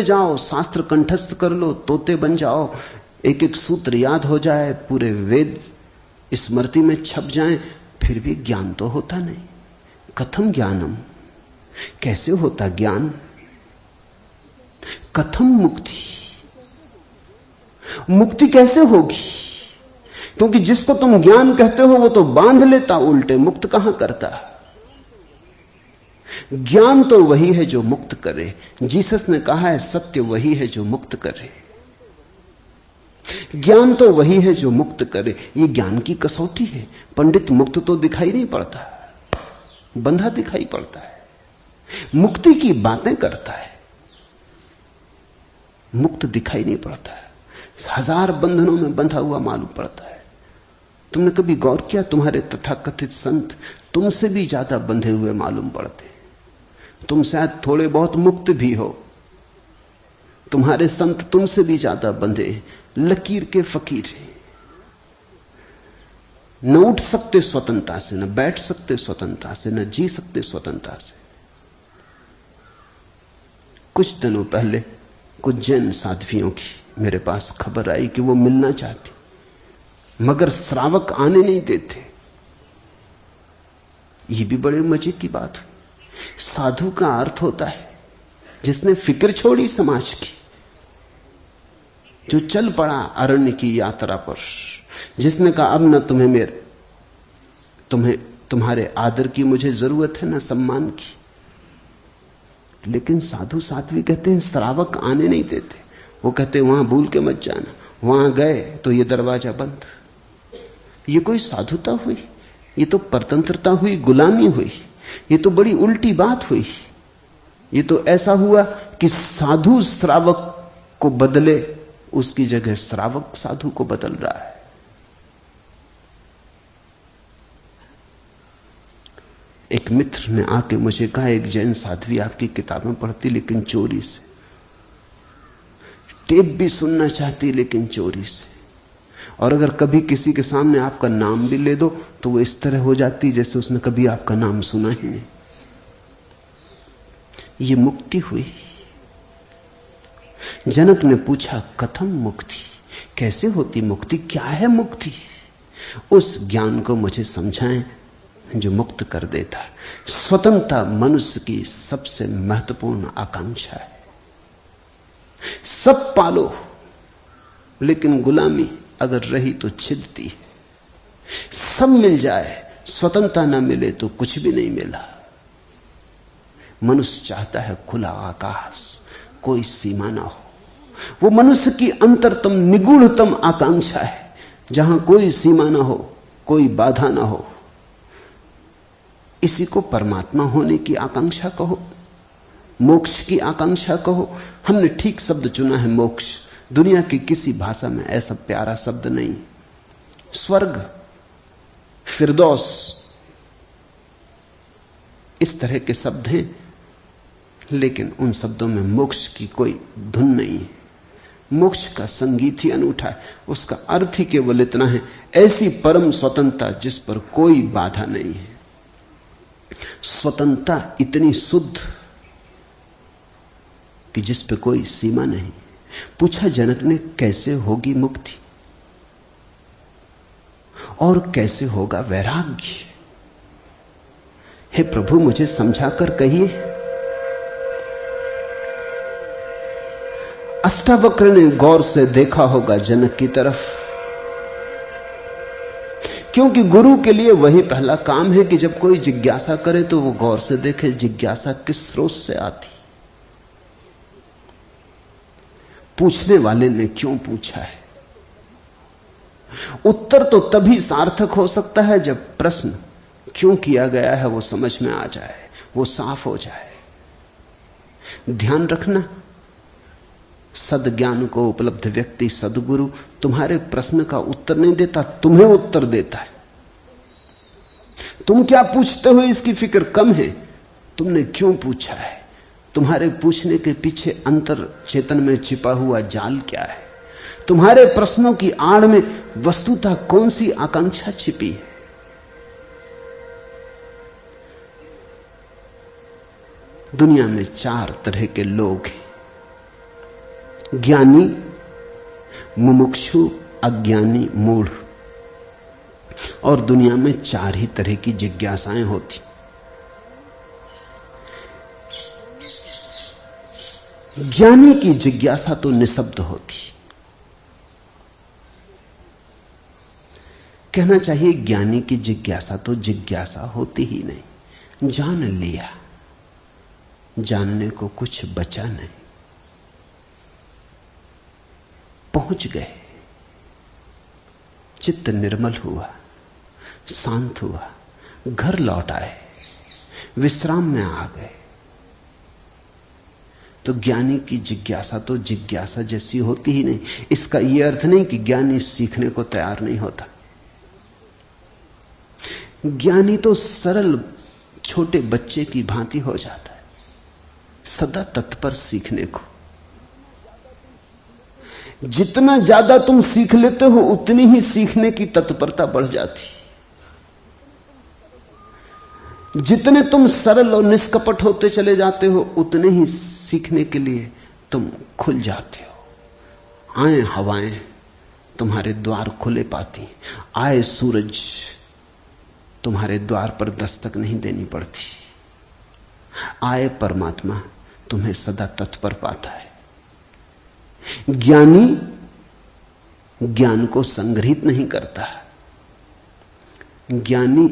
जाओ, शास्त्र कंठस्थ कर लो, तोते बन जाओ, एक एक सूत्र याद हो जाए, पूरे वेद स्मृति में छप जाएं, फिर भी ज्ञान तो होता नहीं। कथम ज्ञानम, कैसे होता ज्ञान? कथम मुक्ति, मुक्ति कैसे होगी? क्योंकि जिसको तुम ज्ञान कहते हो वो तो बांध लेता उल्टे, मुक्त कहां करता। ज्ञान तो वही है जो मुक्त करे। जीसस ने कहा है सत्य वही है जो मुक्त करे। ज्ञान तो वही है जो मुक्त करे। ये ज्ञान की कसौटी है। पंडित मुक्त तो दिखाई नहीं पड़ता, बंधा दिखाई पड़ता है, मुक्ति की बातें करता है, मुक्त दिखाई नहीं पड़ता है, हजार बंधनों में बंधा हुआ मालूम पड़ता है। तुमने कभी गौर किया, तुम्हारे तथाकथित संत तुमसे भी ज्यादा बंधे हुए मालूम पड़ते। तुम शायद थोड़े बहुत मुक्त भी हो, तुम्हारे संत तुमसे भी ज्यादा बंधे, लकीर के फकीर हैं। न उठ सकते स्वतंत्रता से, न बैठ सकते स्वतंत्रता से, न जी सकते स्वतंत्रता से। कुछ दिनों पहले कुछ जैन साध्वियों की मेरे पास खबर आई कि वो मिलना चाहती, मगर श्रावक आने नहीं देते। ये भी बड़े मजे की बात हुई। साधु का अर्थ होता है जिसने फिक्र छोड़ी समाज की, जो चल पड़ा अरण्य की यात्रा पर, जिसने कहा अब न तुम्हारे आदर की मुझे जरूरत है, न सम्मान की। लेकिन साधु साध्वी कहते हैं श्रावक आने नहीं देते। वो कहते हैं वहां भूल के मत जाना, वहां गए तो ये दरवाजा बंद। ये कोई साधुता हुई? ये तो परतंत्रता हुई, गुलामी हुई। ये तो बड़ी उल्टी बात हुई। ये तो ऐसा हुआ कि साधु श्रावक को बदले, उसकी जगह श्रावक साधु को बदल रहा है। एक मित्र ने आके मुझे कहा, एक जैन साध्वी आपकी किताबें पढ़ती लेकिन चोरी से, टेप भी सुनना चाहती लेकिन चोरी से, और अगर कभी किसी के सामने आपका नाम भी ले दो तो वो इस तरह हो जाती जैसे उसने कभी आपका नाम सुना ही नहीं। ये मुक्ति हुई। जनक ने पूछा कथम मुक्ति, कैसे होती मुक्ति, क्या है मुक्ति? उस ज्ञान को मुझे समझाएं जो मुक्त कर देता है। स्वतंत्रता मनुष्य की सबसे महत्वपूर्ण आकांक्षा है। सब पालो, लेकिन गुलामी अगर रही तो छिदती है। सब मिल जाए, स्वतंत्रता ना मिले तो कुछ भी नहीं मिला। मनुष्य चाहता है खुला आकाश, कोई सीमा ना हो। वो मनुष्य की अंतरतम निगूढ़तम आकांक्षा है, जहां कोई सीमा ना हो, कोई बाधा ना हो। इसी को परमात्मा होने की आकांक्षा कहो, मोक्ष की आकांक्षा कहो। हमने ठीक शब्द चुना है, मोक्ष। दुनिया की किसी भाषा में ऐसा प्यारा शब्द नहीं। स्वर्ग, फिरदौस, इस तरह के शब्द हैं, लेकिन उन शब्दों में मोक्ष की कोई धुन नहीं है। मोक्ष का संगीत ही अनूठा है। उसका अर्थ ही केवल इतना है, ऐसी परम स्वतंत्रता जिस पर कोई बाधा नहीं है। स्वतंत्रता इतनी शुद्ध कि जिस पे कोई सीमा नहीं। पूछा जनक ने कैसे होगी मुक्ति और कैसे होगा वैराग्य? हे प्रभु मुझे समझाकर कहिए। अष्टावक्र ने गौर से देखा होगा जनक की तरफ, क्योंकि गुरु के लिए वही पहला काम है कि जब कोई जिज्ञासा करे तो वो गौर से देखे जिज्ञासा किस स्रोत से आती, पूछने वाले ने क्यों पूछा है। उत्तर तो तभी सार्थक हो सकता है जब प्रश्न क्यों किया गया है वो समझ में आ जाए, वो साफ हो जाए। ध्यान रखना, सद्ज्ञान को उपलब्ध व्यक्ति सद्गुरु तुम्हारे प्रश्न का उत्तर नहीं देता, तुम्हें उत्तर देता है। तुम क्या पूछते हो इसकी फिक्र कम है, तुमने क्यों पूछा है, तुम्हारे पूछने के पीछे अंतर चेतन में छिपा हुआ जाल क्या है? तुम्हारे प्रश्नों की आड़ में वस्तुतः कौन सी आकांक्षा छिपी है? दुनिया में 4 तरह के लोग हैं, ज्ञानी, मुमुक्षु, अज्ञानी, मूढ़। और दुनिया में 4 ही तरह की जिज्ञासाएं होती। ज्ञानी की जिज्ञासा तो निशब्द होती। कहना चाहिए ज्ञानी की जिज्ञासा तो जिज्ञासा होती ही नहीं। जान लिया, जानने को कुछ बचा नहीं, पहुंच गए, चित्त निर्मल हुआ, शांत हुआ, घर लौट आए, विश्राम में आ गए। तो ज्ञानी की जिज्ञासा तो जिज्ञासा जैसी होती ही नहीं। इसका यह अर्थ नहीं कि ज्ञानी सीखने को तैयार नहीं होता। ज्ञानी तो सरल छोटे बच्चे की भांति हो जाता है, सदा तत्पर सीखने को। जितना ज्यादा तुम सीख लेते हो उतनी ही सीखने की तत्परता बढ़ जाती। जितने तुम सरल और निष्कपट होते चले जाते हो उतने ही सीखने के लिए तुम खुल जाते हो। आए हवाएं तुम्हारे द्वार खुले पाती, आए सूरज तुम्हारे द्वार पर दस्तक नहीं देनी पड़ती, आए परमात्मा तुम्हें सदा तत्पर पाता है। ज्ञानी ज्ञान को संग्रहित नहीं करता। ज्ञानी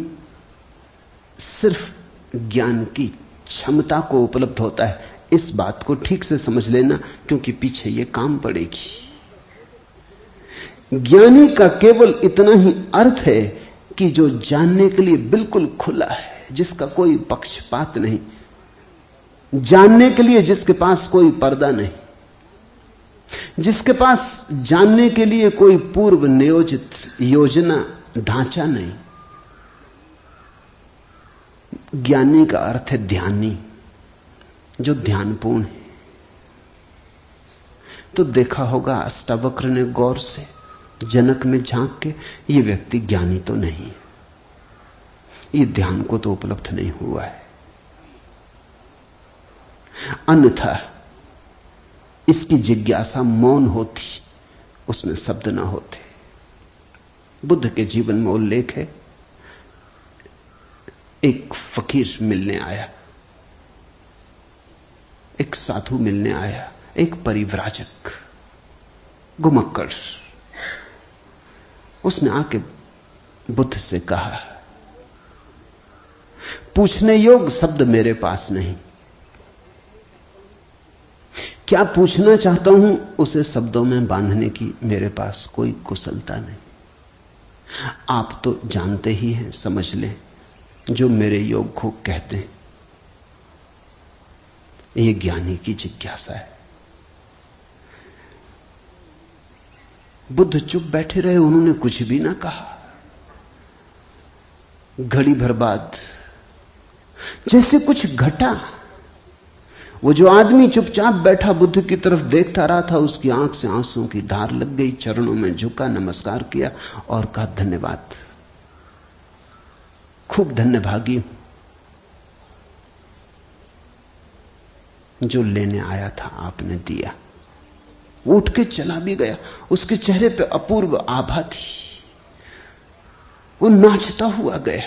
सिर्फ ज्ञान की क्षमता को उपलब्ध होता है। इस बात को ठीक से समझ लेना, क्योंकि पीछे यह काम पड़ेगी। ज्ञानी का केवल इतना ही अर्थ है कि जो जानने के लिए बिल्कुल खुला है, जिसका कोई पक्षपात नहीं, जानने के लिए जिसके पास कोई पर्दा नहीं, जिसके पास जानने के लिए कोई पूर्व नियोजित योजना ढांचा नहीं। ज्ञानी का अर्थ है ध्यानी, जो ध्यानपूर्ण है। तो देखा होगा अष्टावक्र ने गौर से जनक में झांक के, ये व्यक्ति ज्ञानी तो नहीं है, ये ध्यान को तो उपलब्ध नहीं हुआ है। अन्यथा इसकी जिज्ञासा मौन होती, उसमें शब्द ना होते। बुद्ध के जीवन में उल्लेख है, एक फकीर मिलने आया, एक साधु मिलने आया, एक परिव्राजक घुमक्कड़। उसने आके बुद्ध से कहा, पूछने योग्य शब्द मेरे पास नहीं, क्या पूछना चाहता हूं उसे शब्दों में बांधने की मेरे पास कोई कुशलता नहीं। आप तो जानते ही हैं, समझ लें, जो मेरे योग को कहते हैं। यह ज्ञानी की जिज्ञासा है। बुद्ध चुप बैठे रहे, उन्होंने कुछ भी ना कहा। घड़ी भर बाद जैसे कुछ घटा। वो जो आदमी चुपचाप बैठा बुद्ध की तरफ देखता रहा था, उसकी आंख से आंसुओं की धार लग गई। चरणों में झुका, नमस्कार किया और कहा, धन्यवाद, खूब धन्यभागी हूं। जो लेने आया था आपने दिया। वो उठ के चला भी गया। उसके चेहरे पे अपूर्व आभा थी, वो नाचता हुआ गया।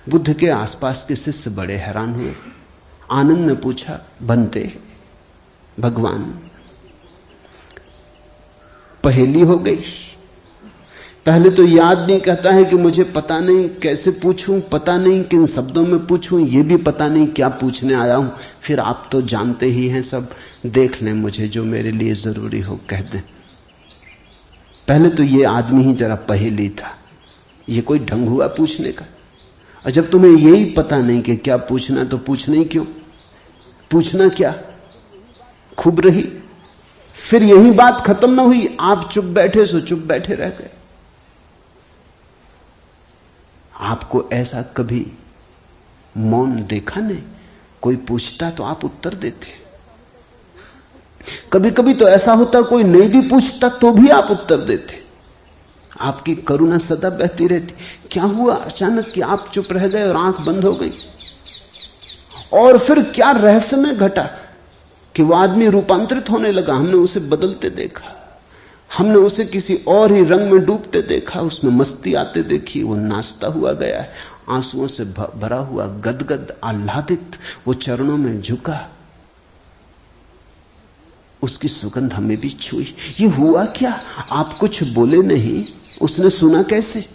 बुद्ध के आसपास के शिष्य बड़े हैरान हुए, आनंद में पूछा, बनते भगवान, पहेली हो गई। पहले तो याद नहीं, कहता है कि मुझे पता नहीं कैसे पूछूं, पता नहीं किन शब्दों में पूछूं, ये भी पता नहीं क्या पूछने आया हूं। फिर आप तो जानते ही हैं सब, देख लें, मुझे जो मेरे लिए जरूरी हो कह दें। पहले तो ये आदमी ही जरा पहेली था, ये कोई ढंग हुआ पूछने का। और जब तुम्हें यही पता नहीं कि क्या पूछना, तो पूछना ही क्यों? पूछना क्या? खूब रही। फिर यही बात खत्म ना हुई, आप चुप बैठे सो चुप बैठे रह गए। आपको ऐसा कभी मौन देखा नहीं? कोई पूछता तो आप उत्तर देते। कभी कभी तो ऐसा होता कोई नहीं भी पूछता तो भी आप उत्तर देते। आपकी करुणा सदा बहती रहती। क्या हुआ अचानक कि आप चुप रह गए और आंख बंद हो गई? और फिर क्या रहस्यमय घटा कि वो आदमी रूपांतरित होने लगा। हमने उसे बदलते देखा, हमने उसे किसी और ही रंग में डूबते देखा, उसमें मस्ती आते देखी। वो नाचता हुआ गया है, आंसुओं से भरा हुआ, गदगद आह्लादित, वो चरणों में झुका। उसकी सुगंध हमें भी छुई। ये हुआ क्या? आप कुछ बोले नहीं, उसने सुना कैसे?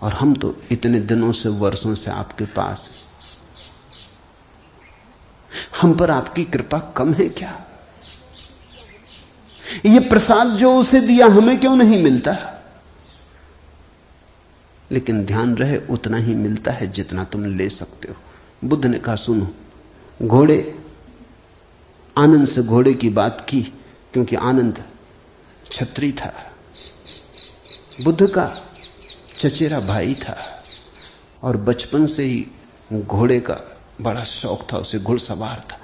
और हम तो इतने दिनों से, वर्षों से आपके पास हैं। हम पर आपकी कृपा कम है क्या? ये प्रसाद जो उसे दिया हमें क्यों नहीं मिलता? लेकिन ध्यान रहे उतना ही मिलता है जितना तुम ले सकते हो। बुद्ध ने कहा सुनो, घोड़े, आनंद से घोड़े की बात की क्योंकि आनंद छत्री था, बुद्ध का चचेरा भाई था और बचपन से ही घोड़े का बड़ा शौक था। उसे घुड़सवार था,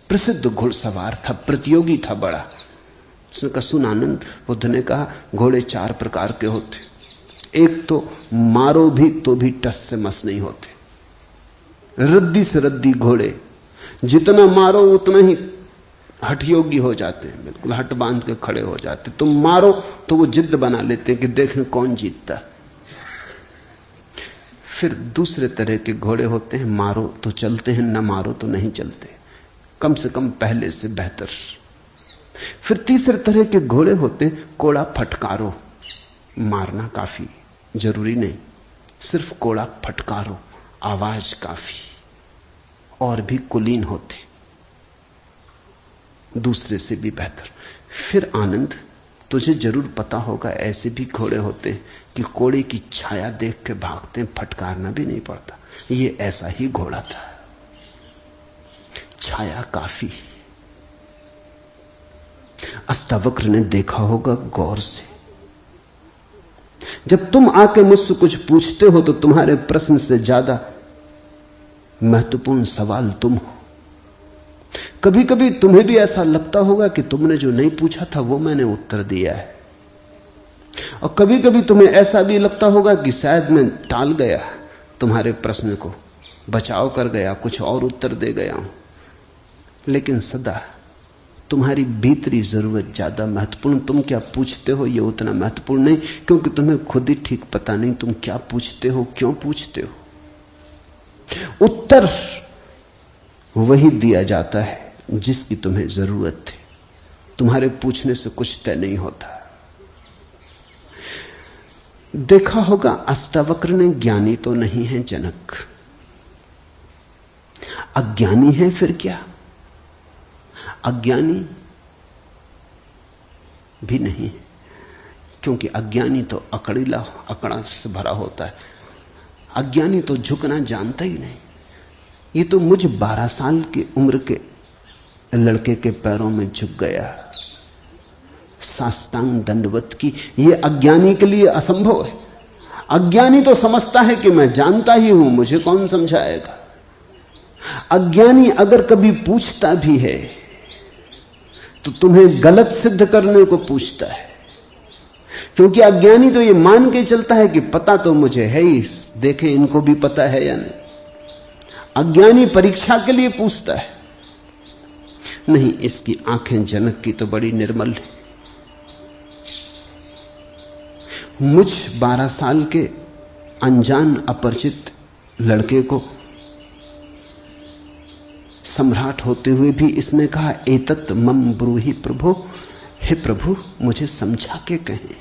प्रसिद्ध घुड़सवार था, प्रतियोगी था बड़ा। उसने कहा सुन आनंद, बुद्ध ने कहा घोड़े 4 प्रकार के होते। एक तो मारो भी तो भी टस से मस नहीं होते, रद्दी से रद्दी घोड़े, जितना मारो उतना ही हठ योगी हो जाते हैं, बिल्कुल हट बांध के खड़े हो जाते। तुम मारो तो वो जिद बना लेते हैं कि देखें कौन जीतता। फिर दूसरे तरह के घोड़े होते हैं, मारो तो चलते हैं, न मारो तो नहीं चलते, कम से कम पहले से बेहतर। फिर तीसरे तरह के घोड़े होते हैं, कोड़ा फटकारो, मारना काफी जरूरी नहीं, सिर्फ कोड़ा फटकारो, आवाज काफी। और भी कुलीन होते, दूसरे से भी बेहतर। फिर आनंद, तुझे जरूर पता होगा ऐसे भी घोड़े होते हैं कि कोड़े की छाया देख के भागते हैं, फटकारना भी नहीं पड़ता। ये ऐसा ही घोड़ा था, छाया काफी। अष्टावक्र ने देखा होगा गौर से। जब तुम आके मुझसे कुछ पूछते हो तो तुम्हारे प्रश्न से ज्यादा महत्वपूर्ण सवाल तुम हो। कभी कभी तुम्हें भी ऐसा लगता होगा कि तुमने जो नहीं पूछा था वो मैंने उत्तर दिया है, और कभी कभी तुम्हें ऐसा भी लगता होगा कि शायद मैं टाल गया तुम्हारे प्रश्न को, बचाव कर गया, कुछ और उत्तर दे गया हूं। लेकिन सदा तुम्हारी भीतरी जरूरत ज्यादा महत्वपूर्ण। तुम क्या पूछते हो ये उतना महत्वपूर्ण नहीं, क्योंकि तुम्हें खुद ही ठीक पता नहीं तुम क्या पूछते हो, क्यों पूछते हो। उत्तर वही दिया जाता है जिसकी तुम्हें जरूरत है। तुम्हारे पूछने से कुछ तय नहीं होता। देखा होगा अष्टावक्र ने ज्ञानी तो नहीं है जनक, अज्ञानी है फिर क्या? अज्ञानी भी नहीं है, क्योंकि अज्ञानी तो अकड़ा से भरा होता है। अज्ञानी तो झुकना जानता ही नहीं। ये तो मुझ 12 साल की उम्र के लड़के के पैरों में झुक गया, साष्टांग दंडवत की। ये अज्ञानी के लिए असंभव है। अज्ञानी तो समझता है कि मैं जानता ही हूं, मुझे कौन समझाएगा। अज्ञानी अगर कभी पूछता भी है तो तुम्हें गलत सिद्ध करने को पूछता है, क्योंकि अज्ञानी तो ये मान के चलता है कि पता तो मुझे है ही, देखें इनको भी पता है या नहीं। अज्ञानी परीक्षा के लिए पूछता है। नहीं, इसकी आंखें जनक की तो बड़ी निर्मल है। मुझ 12 साल के अनजान अपरिचित लड़के को सम्राट होते हुए भी इसने कहा एतत् मम ब्रूहि प्रभो, हे प्रभु मुझे समझा के कहें।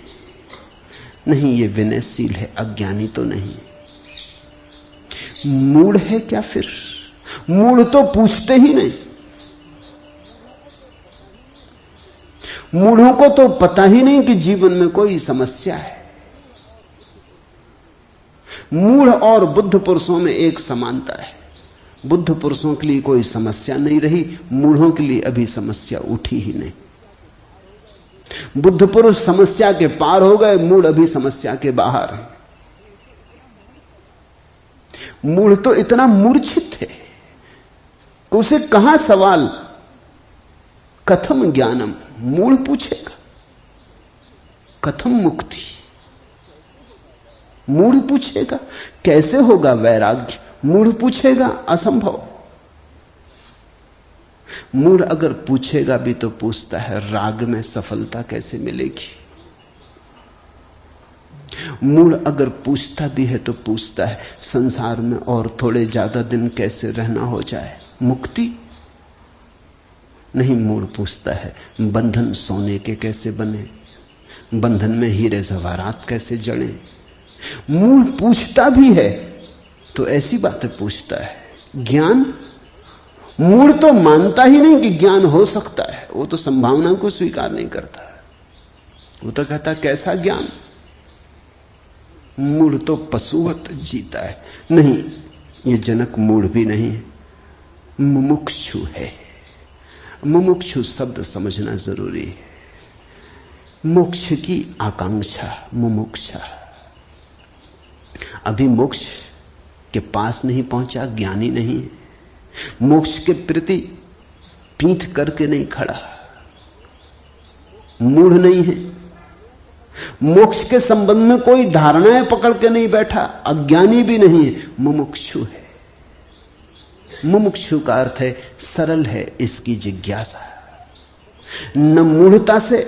नहीं, ये विनयशील है, अज्ञानी तो नहीं। मूढ़ है क्या फिर? मूढ़ तो पूछते ही नहीं। मूढ़ों को तो पता ही नहीं कि जीवन में कोई समस्या है। मूढ़ और बुद्ध पुरुषों में एक समानता है। बुद्ध पुरुषों के लिए कोई समस्या नहीं रही, मूढ़ों के लिए अभी समस्या उठी ही नहीं। बुद्ध पुरुष समस्या के पार हो गए, मूढ़ अभी समस्या के बाहर है। मूढ़ तो इतना मूर्छित है उसे कहां सवाल कथम ज्ञानम, मूढ़ पूछेगा। कथम मुक्ति, मूढ़ पूछेगा। कैसे होगा वैराग्य, मूढ़ पूछेगा। असंभव। मूढ़ अगर पूछेगा भी तो पूछता है राग में सफलता कैसे मिलेगी। मूढ़ अगर पूछता भी है तो पूछता है संसार में और थोड़े ज्यादा दिन कैसे रहना हो जाए, मुक्ति नहीं। मूढ़ पूछता है बंधन सोने के कैसे बने, बंधन में हीरे जवाहरात कैसे जड़े। मूढ़ पूछता भी है तो ऐसी बातें पूछता है। ज्ञान, मूढ़ तो मानता ही नहीं कि ज्ञान हो सकता है, वो तो संभावना को स्वीकार नहीं करता। वो तो कहता कैसा ज्ञान। मूढ़ तो पशुवत जीता है। नहीं, ये जनक मूढ़ भी नहीं है, मुमुक्षु है। मुमुक्षु शब्द समझना जरूरी है। मोक्ष की आकांक्षा, मुमुक्षा। अभी मोक्ष के पास नहीं पहुंचा, ज्ञानी नहीं है। मोक्ष के प्रति पीठ करके नहीं खड़ा, मूढ़ नहीं है। मोक्ष के संबंध में कोई धारणाएं पकड़ के नहीं बैठा, अज्ञानी भी नहीं है, मुमुक्षु है। मुमुक्षु का अर्थ है सरल है इसकी जिज्ञासा। न मूढ़ता से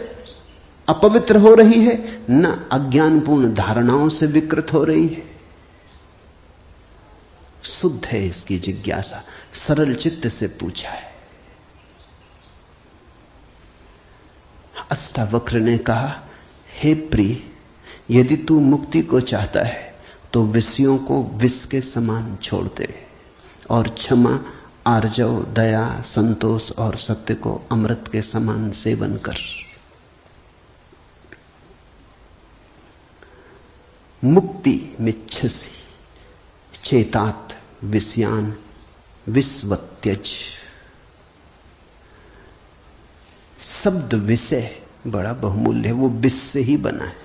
अपवित्र हो रही है, न अज्ञानपूर्ण धारणाओं से विकृत हो रही है। शुद्ध है इसकी जिज्ञासा, सरल चित्त से पूछा है। अष्टावक्र ने कहा, हे प्रिय, यदि तू मुक्ति को चाहता है तो विषयों को विष के समान छोड़ दे और क्षमा, आर्जव, दया, संतोष और सत्य को अमृत के समान सेवन कर। मुक्ति मिच्छसि चेतात विषयान विस्वत्यज। शब्द विषय बड़ा बहुमूल्य है, वो विष से ही बना है।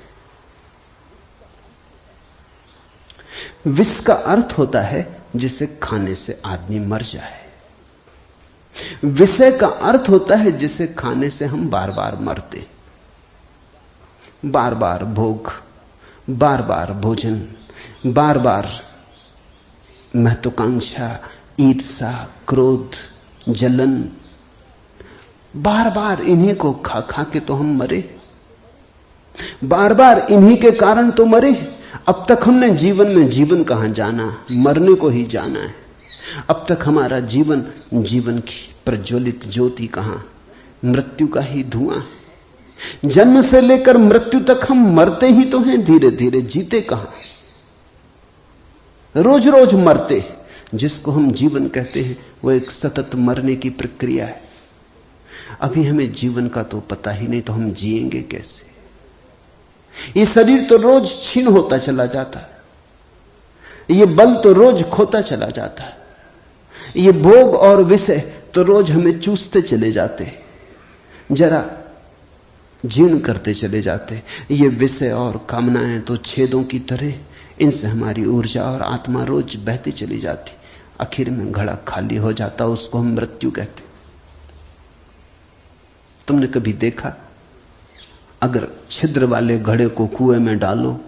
विष का अर्थ होता है जिसे खाने से आदमी मर जाए। विषय का अर्थ होता है जिसे खाने से हम बार बार मरते। बार बार भोग, बार बार भोजन, बार बार महत्वाकांक्षा, ईर्ष्या, क्रोध, जलन, बार बार इन्हीं को खा खा के तो हम मरे। बार बार इन्हीं के कारण तो मरे। अब तक हमने जीवन में जीवन कहां जाना, मरने को ही जाना है। अब तक हमारा जीवन, जीवन की प्रज्वलित ज्योति कहां, मृत्यु का ही धुआं है। जन्म से लेकर मृत्यु तक हम मरते ही तो हैं, धीरे धीरे जीते कहां। रोज रोज मरते। जिसको हम जीवन कहते हैं वो एक सतत मरने की प्रक्रिया है। अभी हमें जीवन का तो पता ही नहीं, तो हम जिएंगे कैसे। ये शरीर तो रोज क्षीण होता चला जाता है, ये बल तो रोज खोता चला जाता है, ये भोग और विषय तो रोज हमें चूसते चले जाते, जरा जीर्ण करते चले जाते। ये विषय और कामनाएं तो छेदों की तरह, इनसे हमारी ऊर्जा और आत्मा रोज बहती चली जाती। आखिर में घड़ा खाली हो जाता, उसको हम मृत्यु कहते। तुमने कभी देखा, अगर छिद्र वाले घड़े को कुएं में डालो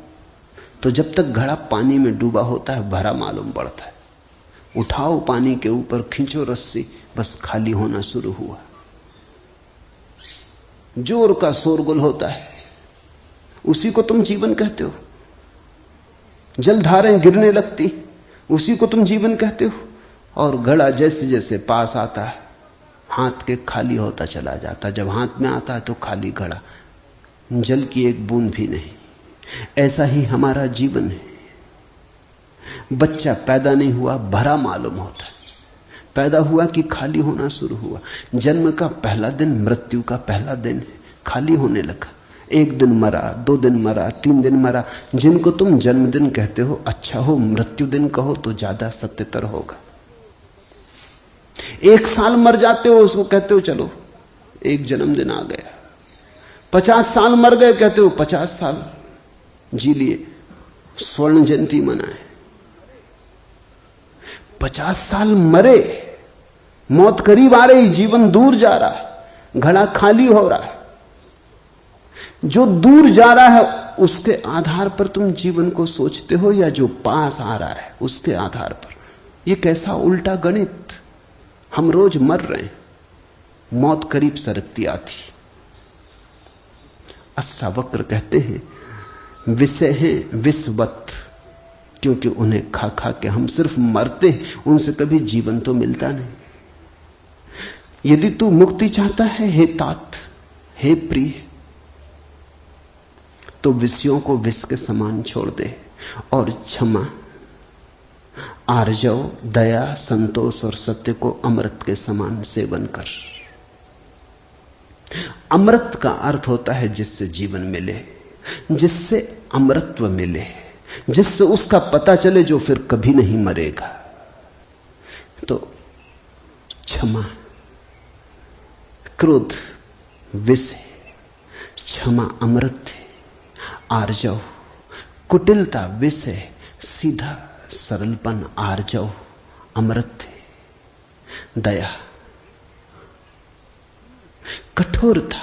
तो जब तक घड़ा पानी में डूबा होता है भरा मालूम पड़ता है। उठाओ पानी के ऊपर, खींचो रस्सी, बस खाली होना शुरू हुआ। जोर का शोरगुल होता है, उसी को तुम जीवन कहते हो। जलधारें गिरने लगती, उसी को तुम जीवन कहते हो। और घड़ा जैसे जैसे पास आता है, हाथ के खाली होता चला जाता। जब हाथ में आता है तो खाली घड़ा, जल की एक बूंद भी नहीं। ऐसा ही हमारा जीवन है। बच्चा पैदा नहीं हुआ, भरा मालूम होता है। पैदा हुआ कि खाली होना शुरू हुआ। जन्म का पहला दिन मृत्यु का पहला दिन है, खाली होने लगा। एक दिन मरा, 2 दिन मरा, 3 दिन मरा। जिनको तुम जन्मदिन कहते हो, अच्छा हो मृत्यु दिन कहो तो ज्यादा सत्यतर होगा। 1 साल मर जाते हो, उसको कहते हो चलो एक जन्मदिन आ गया। 50 साल मर गए, कहते हो 50 साल जी लिए, स्वर्ण जयंती मनाए। 50 साल मरे मौत करीब आ रही, जीवन दूर जा रहा है, घड़ा खाली हो रहा है। जो दूर जा रहा है उसके आधार पर तुम जीवन को सोचते हो, या जो पास आ रहा है उसके आधार पर? यह कैसा उल्टा गणित। हम रोज मर रहे हैं, मौत करीब सरकती आती। अष्टावक्र कहते हैं विषय हैं विषवत, क्योंकि उन्हें खा खा के हम सिर्फ मरते हैं, उनसे कभी जीवन तो मिलता नहीं। यदि तू मुक्ति चाहता है हे तात, हे प्रिय, तो विषयों को विष के समान छोड़ दे और क्षमा, आर्जव, दया, संतोष और सत्य को अमृत के समान सेवन कर। अमृत का अर्थ होता है जिससे जीवन मिले, जिससे अमृतत्व मिले, जिससे उसका पता चले जो फिर कभी नहीं मरेगा। तो क्षमा, क्रोध विष है, क्षमा अमृत है, आर्जव, कुटिलता विष है, सीधा सरलपन आर्जव अमृत है, दया, कठोरता,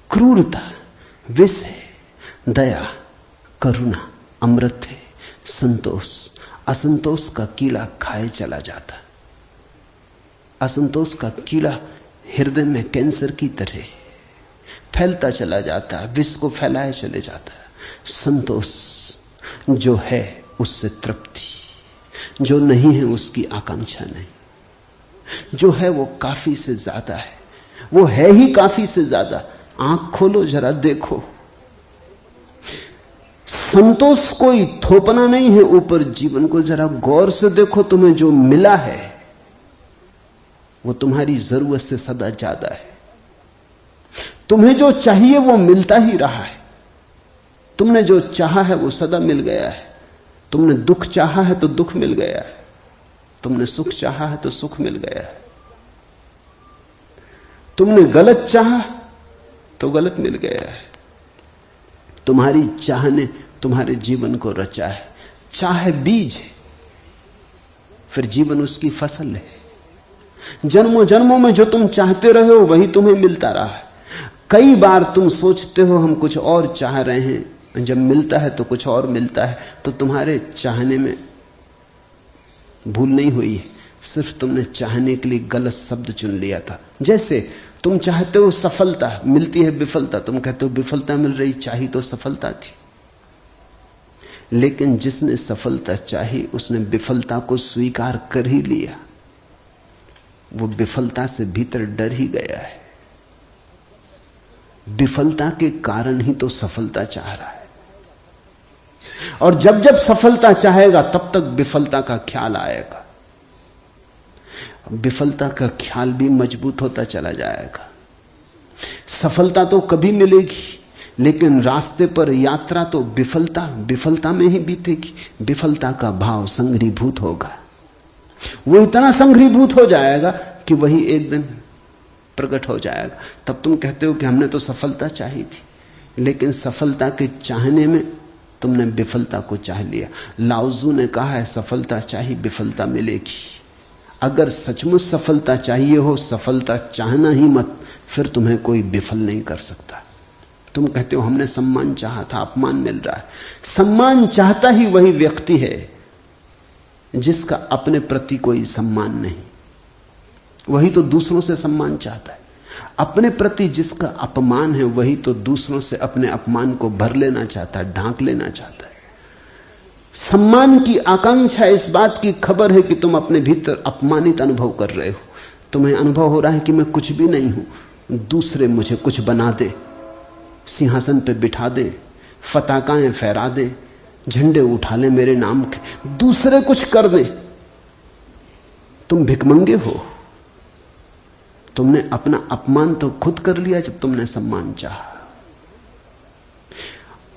क्रूरता विष है, दया, करुणा अमृत है, संतोष, असंतोष का कीड़ा खाए चला जाता। असंतोष का कीड़ा हृदय में कैंसर की तरह फैलता चला जाता है, विष को फैलाए चले जाता है। संतोष जो है उससे तृप्ति, जो नहीं है उसकी आकांक्षा नहीं, जो है वो काफी से ज्यादा है, वो है ही काफी से ज्यादा। आंख खोलो जरा देखो, संतोष कोई थोपना नहीं है ऊपर जीवन को। जरा गौर से देखो, तुम्हें जो मिला है वो तुम्हारी जरूरत से सदा ज्यादा है। तुम्हें जो चाहिए वो मिलता ही रहा है। तुमने जो चाहा है वो सदा मिल गया है। तुमने दुख चाहा है तो दुख मिल गया है, तुमने सुख चाहा है तो सुख मिल गया है, तुमने गलत चाहा तो गलत मिल गया है। तुम्हारी चाह ने तुम्हारे जीवन को रचा है। चाह बीज है, फिर जीवन उसकी फसल है। जन्मों जन्मों में जो तुम चाहते रहे हो वही तुम्हें मिलता रहा है। कई बार तुम सोचते हो हम कुछ और चाह रहे हैं, जब मिलता है तो कुछ और मिलता है। तो तुम्हारे चाहने में भूल नहीं हुई है, सिर्फ तुमने चाहने के लिए गलत शब्द चुन लिया था। जैसे तुम चाहते हो सफलता, मिलती है विफलता, तुम कहते हो विफलता मिल रही, चाही तो सफलता थी। लेकिन जिसने सफलता चाही उसने विफलता को स्वीकार कर ही लिया। वो विफलता से भीतर डर ही गया है। विफलता के कारण ही तो सफलता चाह रहा है, और जब जब सफलता चाहेगा तब तक विफलता का ख्याल आएगा। विफलता का ख्याल भी मजबूत होता चला जाएगा। सफलता तो कभी मिलेगी, लेकिन रास्ते पर यात्रा तो विफलता में ही बीतेगी। विफलता का भाव संग्रीभूत होगा, वो इतना संग्रीभूत हो जाएगा कि वही एक दिन प्रकट हो जाएगा। तब तुम कहते हो कि हमने तो सफलता चाही थी, लेकिन सफलता के चाहने में तुमने विफलता को चाह लिया। लाओजू ने कहा है सफलता चाहिए विफलता मिलेगी। अगर सचमुच सफलता चाहिए हो, सफलता चाहना ही मत, फिर तुम्हें कोई विफल नहीं कर सकता। तुम कहते हो हमने सम्मान चाहा था, अपमान मिल रहा है। सम्मान चाहता ही वही व्यक्ति है जिसका अपने प्रति कोई सम्मान नहीं, वही तो दूसरों से सम्मान चाहता है। अपने प्रति जिसका अपमान है वही तो दूसरों से अपने अपमान को भर लेना चाहता है, ढांक लेना चाहता है। सम्मान की आकांक्षा इस बात की खबर है कि तुम अपने भीतर अपमानित अनुभव कर रहे हो। तुम्हें अनुभव हो रहा है कि मैं कुछ भी नहीं हूं, दूसरे मुझे कुछ बना दे, सिंहासन पे बिठा दे, फताकाएं फहरा दे, झंडे उठा ले मेरे नाम के, दूसरे कुछ कर दे। तुम भिखमंगे हो। तुमने अपना अपमान तो खुद कर लिया जब तुमने सम्मान चाहा,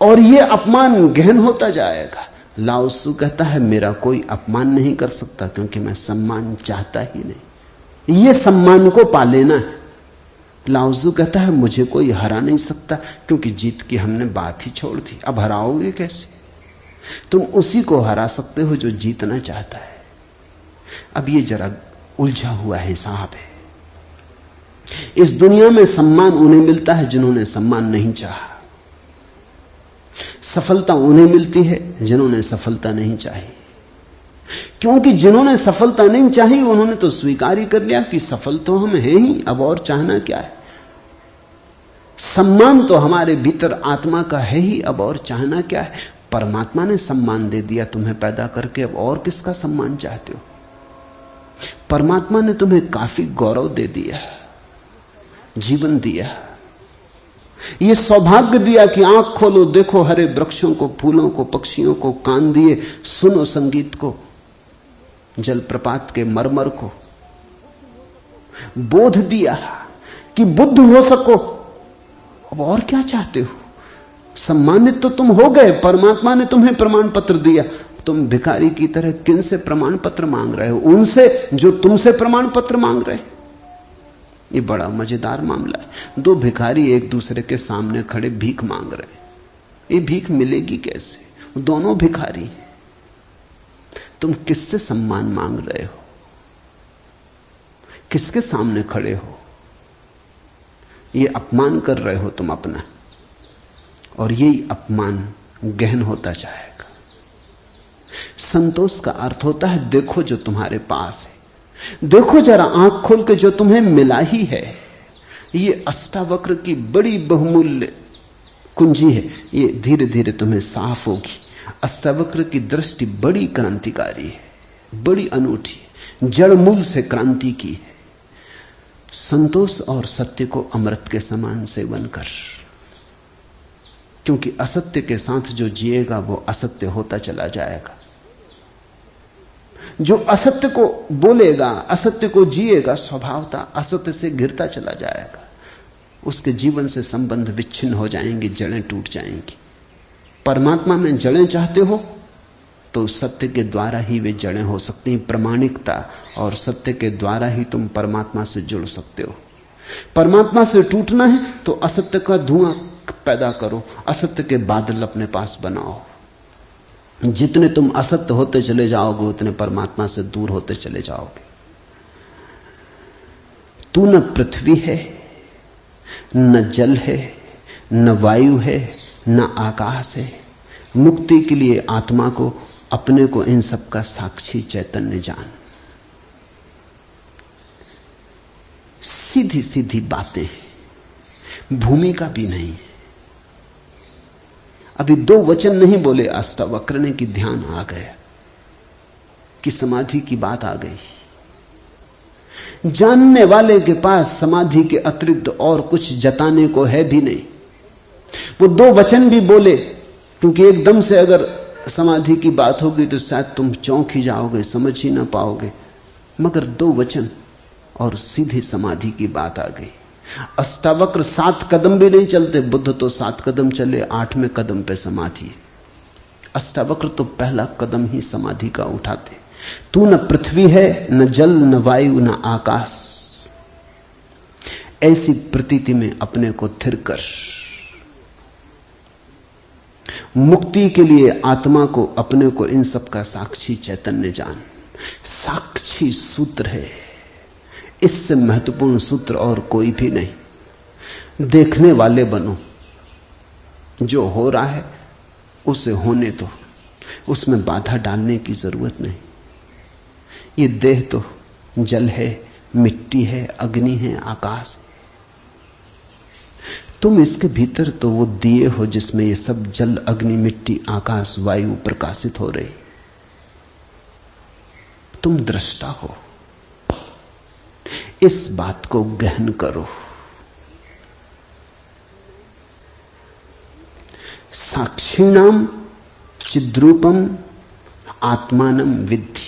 और यह अपमान गहन होता जाएगा। लाओसू कहता है मेरा कोई अपमान नहीं कर सकता क्योंकि मैं सम्मान चाहता ही नहीं। यह सम्मान को पा लेना है। लाओजू कहता है मुझे कोई हरा नहीं सकता क्योंकि जीत की हमने बात ही छोड़ दी, अब हराओगे कैसे? तुम उसी को हरा सकते हो जो जीतना चाहता है। अब ये जरा उलझा हुआ हिसाब है। इस दुनिया में सम्मान उन्हें मिलता है जिन्होंने सम्मान नहीं चाहा, सफलता उन्हें मिलती है जिन्होंने सफलता नहीं चाही। क्योंकि जिन्होंने सफलता नहीं चाही उन्होंने तो स्वीकार ही कर लिया कि सफल तो हम हैं ही, अब और चाहना क्या है। सम्मान तो हमारे भीतर आत्मा का है ही, अब और चाहना क्या है। परमात्मा ने सम्मान दे दिया तुम्हें पैदा करके, अब और किसका सम्मान चाहते हो। परमात्मा ने तुम्हें काफी गौरव दे दिया, जीवन दिया, यह सौभाग्य दिया कि आंख खोलो, देखो हरे वृक्षों को, फूलों को, पक्षियों को, कान दिए, सुनो संगीत को, जलप्रपात के मरमर को, बोध दिया कि बुद्ध हो सको। अब और क्या चाहते हो। सम्मानित तो तुम हो गए, परमात्मा ने तुम्हें प्रमाण पत्र दिया। तुम भिखारी की तरह किन से प्रमाण पत्र मांग रहे हो? उनसे जो तुमसे प्रमाण पत्र मांग रहे। ये बड़ा मजेदार मामला है। दो भिखारी एक दूसरे के सामने खड़े भीख मांग रहे। ये भीख मिलेगी कैसे? दोनों भिखारी। तुम किससे सम्मान मांग रहे हो? किसके सामने खड़े हो? ये अपमान कर रहे हो तुम अपना, और यही अपमान गहन होता जाएगा। संतोष का अर्थ होता है देखो जो तुम्हारे पास है, देखो जरा आंख खोल के जो तुम्हें मिला ही है। ये अष्टावक्र की बड़ी बहुमूल्य कुंजी है, ये धीरे धीरे तुम्हें साफ होगी। अष्टावक्र की दृष्टि बड़ी क्रांतिकारी है, बड़ी अनूठी, जड़ मूल से क्रांति की है। संतोष और सत्य को अमृत के समान सेवन कर, क्योंकि असत्य के साथ जो जिएगा वो असत्य होता चला जाएगा। जो असत्य को बोलेगा, असत्य को जिएगा, स्वभावतः असत्य से घिरता चला जाएगा। उसके जीवन से संबंध विच्छिन्न हो जाएंगे, जड़ें टूट जाएंगी। परमात्मा में जड़ें चाहते हो तो सत्य के द्वारा ही वे जड़ें हो सकती हैं। प्रामाणिकता और सत्य के द्वारा ही तुम परमात्मा से जुड़ सकते हो। परमात्मा से टूटना है तो असत्य का धुआं पैदा करो, असत्य के बादल अपने पास बनाओ। जितने तुम असत्य होते चले जाओगे उतने परमात्मा से दूर होते चले जाओगे। तू न पृथ्वी है, न जल है, न वायु है, न आकाश है। मुक्ति के लिए आत्मा को, अपने को, इन सब का साक्षी चैतन्य जान। सीधी सीधी बातें, भूमिका भी नहीं। अभी दो वचन नहीं बोले अष्टावक्र ने कि ध्यान आ गया, कि समाधि की बात आ गई। जानने वाले के पास समाधि के अतिरिक्त और कुछ जताने को है भी नहीं। वो दो वचन भी बोले, क्योंकि एकदम से अगर समाधि की बात होगी तो शायद तुम चौंक ही जाओगे, समझ ही ना पाओगे। मगर दो वचन और सीधी समाधि की बात आ गई। अष्टावक्र 7 कदम भी नहीं चलते, बुद्ध तो 7 कदम चले, 8वें कदम पे समाधि। अष्टावक्र तो पहला कदम ही समाधि का उठाते। तू न पृथ्वी है, न जल, न वायु, न आकाश। ऐसी प्रतीति में अपने को थिर कर। मुक्ति के लिए आत्मा को, अपने को, इन सब का साक्षी चैतन्य जान। साक्षी सूत्र है, इससे महत्वपूर्ण सूत्र और कोई भी नहीं। देखने वाले बनो, जो हो रहा है उसे होने दो, उसमें बाधा डालने की जरूरत नहीं। ये देह तो जल है, मिट्टी है, अग्नि है, आकाश है। तुम इसके भीतर तो वो दिए हो जिसमें ये सब जल, अग्नि, मिट्टी, आकाश, वायु प्रकाशित हो रही। तुम दृष्टा हो। इस बात को गहन करो। साक्षिणाम चिद्रूपम आत्मानम विद्धि।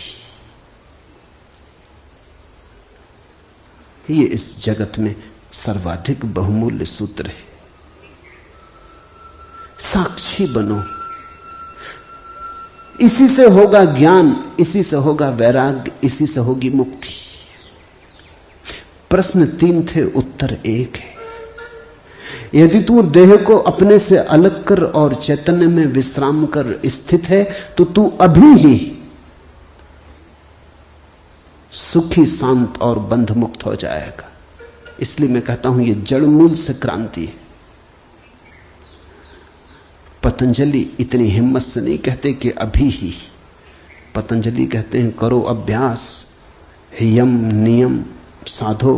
ये इस जगत में सर्वाधिक बहुमूल्य सूत्र है। साक्षी बनो। इसी से होगा ज्ञान, इसी से होगा वैराग्य, इसी से होगी मुक्ति। प्रश्न 3 थे, उत्तर 1 है। यदि तू देह को अपने से अलग कर और चैतन्य में विश्राम कर स्थित है तो तू अभी ही सुखी, शांत और बंध मुक्त हो जाएगा। इसलिए मैं कहता हूं ये जड़ मूल से क्रांति है। पतंजलि इतनी हिम्मत से नहीं कहते कि अभी ही, पतंजलि कहते हैं करो अभ्यास, यम नियम साधो,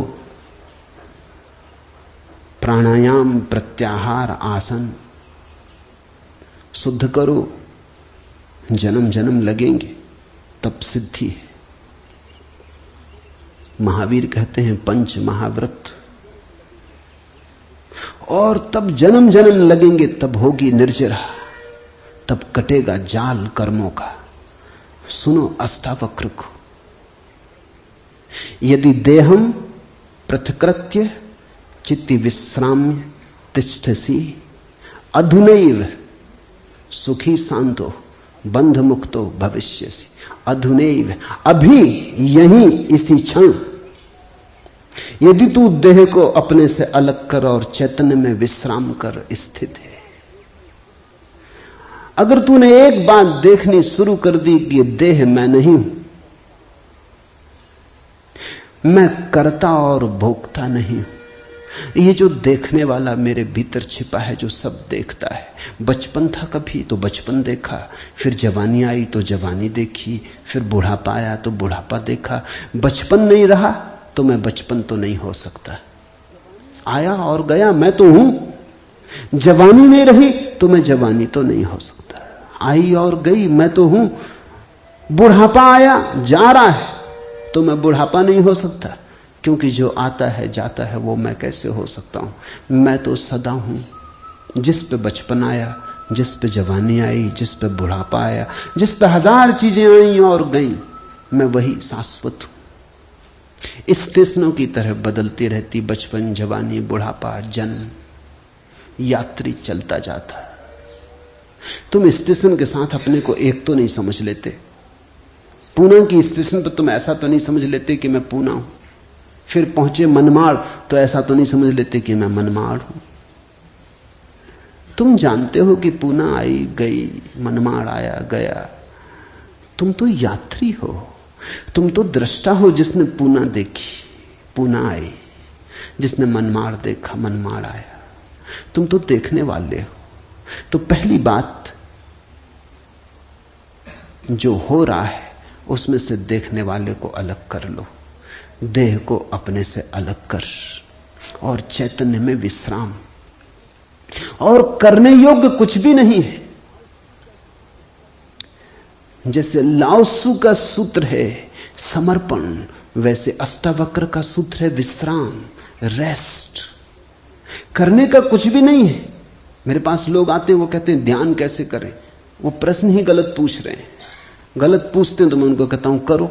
प्राणायाम प्रत्याहार आसन, शुद्ध करो, जन्म जन्म लगेंगे तब सिद्धि है। महावीर कहते हैं पंच महाव्रत, और तब जन्म जन्म लगेंगे, तब होगी निर्जरा, तब कटेगा जाल कर्मों का। सुनो अष्टावक्र को, यदि देहम पृथकृत्य चित्ति विश्राम्य तिष्ठसि अधुनैव सुखी शांतो बंध मुक्तो भविष्यसि। अधुनैव, अभी, यहीं, इसी क्षण। यदि तू देह को अपने से अलग कर और चैतन्य में विश्राम कर स्थित है, अगर तूने एक बात देखनी शुरू कर दी कि ये देह मैं नहीं हूं, मैं करता और भोगता नहीं हूं, ये जो देखने वाला मेरे भीतर छिपा है जो सब देखता है। बचपन था कभी तो बचपन देखा, फिर जवानी आई तो जवानी देखी, फिर बुढ़ापा आया तो बुढ़ापा देखा। बचपन नहीं रहा तो मैं बचपन तो नहीं हो सकता। आया और गया, मैं तो हूं। जवानी नहीं रही तो मैं जवानी तो नहीं हो सकता। आई और गई, मैं तो हूं। बुढ़ापा आया जा रहा है तो मैं बुढ़ापा नहीं हो सकता, क्योंकि जो आता है जाता है वो मैं कैसे हो सकता हूं। मैं तो सदा हूं। जिस पे बचपन आया, जिस पे जवानी आई, जिस पे बुढ़ापा आया, जिस पे हजार चीजें आई और गईं, मैं वही शाश्वत हूं। स्टेशनों की तरह बदलती रहती बचपन, जवानी, बुढ़ापा, जन्म, यात्री चलता जाता। तुम स्टेशन के साथ अपने को एक तो नहीं समझ लेते। पूना की स्टेशन पर तुम ऐसा तो नहीं समझ लेते कि मैं पूना हूं। फिर पहुंचे मनमाड़ तो ऐसा तो नहीं समझ लेते कि मैं मनमाड़ हूं। तुम जानते हो कि पूना आई गई, मनमाड़ आया गया। तुम तो यात्री हो, तुम तो दृष्टा हो जिसने पूना देखी, पूना आई, जिसने मनमाड़ देखा, मनमाड़ आया। तुम तो देखने वाले हो। तो पहली बात, जो हो रहा है उसमें से देखने वाले को अलग कर लो। देह को अपने से अलग कर और चैतन्य में विश्राम। और करने योग्य कुछ भी नहीं है। जैसे लाओत्सु का सूत्र है समर्पण, वैसे अष्टावक्र का सूत्र है विश्राम, रेस्ट। करने का कुछ भी नहीं है। मेरे पास लोग आते हैं, वो कहते हैं ध्यान कैसे करें। वो प्रश्न ही गलत पूछ रहे हैं। गलत पूछते हैं तो मैं उनको कहता हूं करो।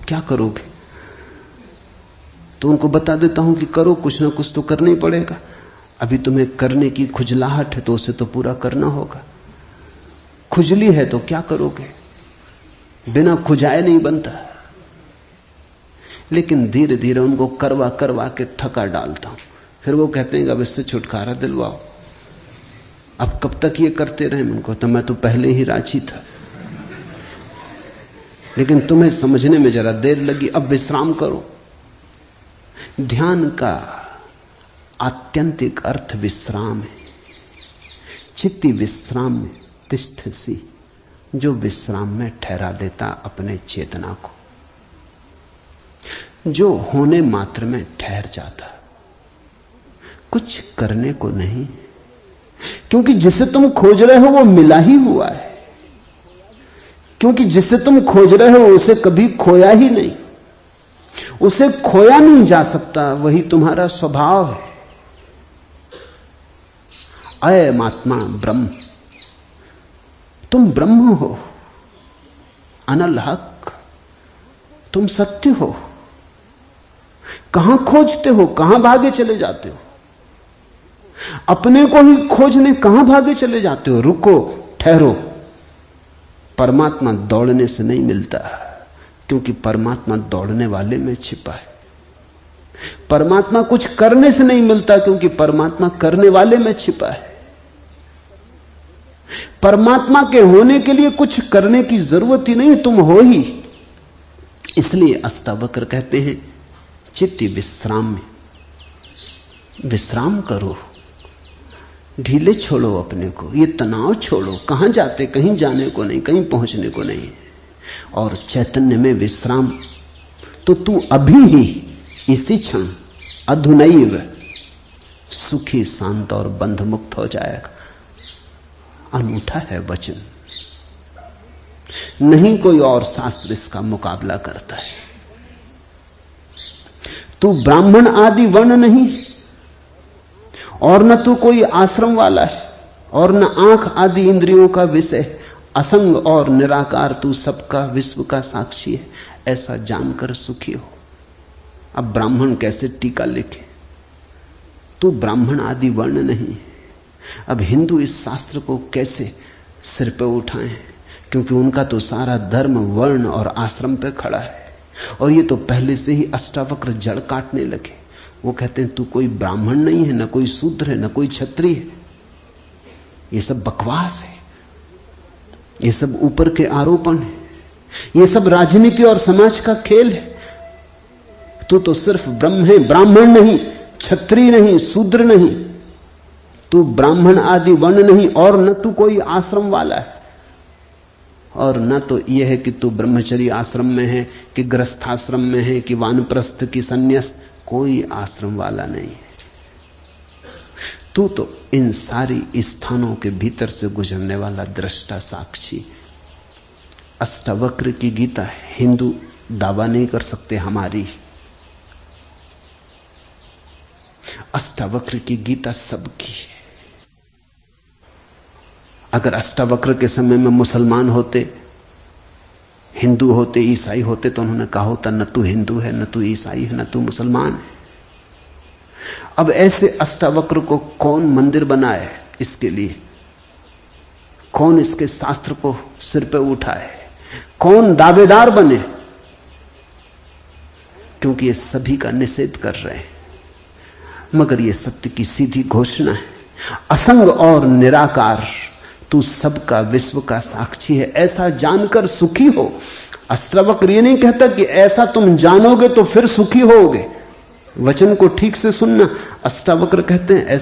क्या करोगे? तो उनको बता देता हूं कि करो, कुछ ना कुछ तो करना ही पड़ेगा। अभी तुम्हें करने की खुजलाहट है तो उसे तो पूरा करना होगा। खुजली है तो क्या करोगे? बिना खुजाए नहीं बनता। लेकिन धीरे धीरे उनको करवा करवा के थका डालता हूं। फिर वो कहते हैं अब इससे छुटकारा दिलवाओ। अब कब तक ये करते रहे? उनको तो मैं तो पहले ही राजी था, लेकिन तुम्हें समझने में जरा देर लगी। अब विश्राम करो। ध्यान का आत्यंतिक अर्थ विश्राम है। चित्ति विश्राम में तिष्ठसि, जो विश्राम में ठहरा देता अपने चेतना को, जो होने मात्र में ठहर जाता, कुछ करने को नहीं। क्योंकि जिसे तुम खोज रहे हो वो मिला ही हुआ है। क्योंकि जिसे तुम खोज रहे हो उसे कभी खोया ही नहीं, उसे खोया नहीं जा सकता। वही तुम्हारा स्वभाव है। अयम आत्मा ब्रह्म, तुम ब्रह्म हो, अनल हक, तुम सत्य हो। कहां खोजते हो? कहां भागे चले जाते हो? अपने को ही खोजने कहां भागे चले जाते हो? रुको, ठहरो। परमात्मा दौड़ने से नहीं मिलता, क्योंकि परमात्मा दौड़ने वाले में छिपा है। परमात्मा कुछ करने से नहीं मिलता, क्योंकि परमात्मा करने वाले में छिपा है। परमात्मा के होने के लिए कुछ करने की जरूरत ही नहीं, तुम हो ही। इसलिए अष्टावक्र कहते हैं चित्ती विश्राम में, विश्राम करो, ढीले छोड़ो अपने को, ये तनाव छोड़ो। कहां जाते? कहीं जाने को नहीं, कहीं पहुंचने को नहीं। और चैतन्य में विश्राम तो तू अभी ही इसी क्षण अधुनैव सुखी शांत और बंध मुक्त हो जाएगा। अनूठा है वचन, नहीं कोई और शास्त्र इसका मुकाबला करता है। तू ब्राह्मण आदि वर्ण नहीं, और न तू कोई आश्रम वाला है, और न आंख आदि इंद्रियों का विषय। असंग और निराकार तू सबका विश्व का साक्षी है, ऐसा जानकर सुखी हो। अब ब्राह्मण कैसे टीका लिखे? तू ब्राह्मण आदि वर्ण नहीं। अब हिंदू इस शास्त्र को कैसे सिर पे उठाएं, क्योंकि उनका तो सारा धर्म वर्ण और आश्रम पे खड़ा है। और ये तो पहले से ही अष्टावक्र जड़ काटने लगे। वो कहते हैं तू कोई ब्राह्मण नहीं है, न कोई शूद्र है, न कोई क्षत्रिय है। ये सब बकवास है, ये सब ऊपर के आरोपण है, ये सब राजनीति और समाज का खेल है। तू तो सिर्फ ब्रह्म है, ब्राह्मण नहीं, क्षत्रिय नहीं, शूद्र नहीं। तू ब्राह्मण आदि वर्ण नहीं, और न तू कोई आश्रम वाला है, और न तो यह है कि तू ब्रह्मचर्य आश्रम में है कि गृहस्थाश्रम में है कि वानप्रस्थ की संन्यास। कोई आश्रम वाला नहीं है। तू तो इन सारी स्थानों के भीतर से गुजरने वाला दृष्टा साक्षी। अष्टावक्र की गीता हिंदू दावा नहीं कर सकते हमारी। अष्टावक्र की गीता सबकी है। अगर अष्टावक्र के समय में मुसलमान होते, हिंदू होते, ईसाई होते, तो उन्होंने कहा होता न तू हिंदू है, न तू ईसाई है, न तू मुसलमान है। अब ऐसे अष्टावक्र को कौन मंदिर बनाए? इसके लिए कौन इसके शास्त्र को सिर पे उठाए? कौन दावेदार बने? क्योंकि ये सभी का निषेध कर रहे हैं। मगर ये सत्य की सीधी घोषणा है, असंग और निराकार तू सबका विश्व का साक्षी है, ऐसा जानकर सुखी हो। अष्टावक्र ये नहीं कहता कि ऐसा तुम जानोगे तो फिर सुखी होगे। वचन को ठीक से सुनना। अष्टावक्र कहते हैं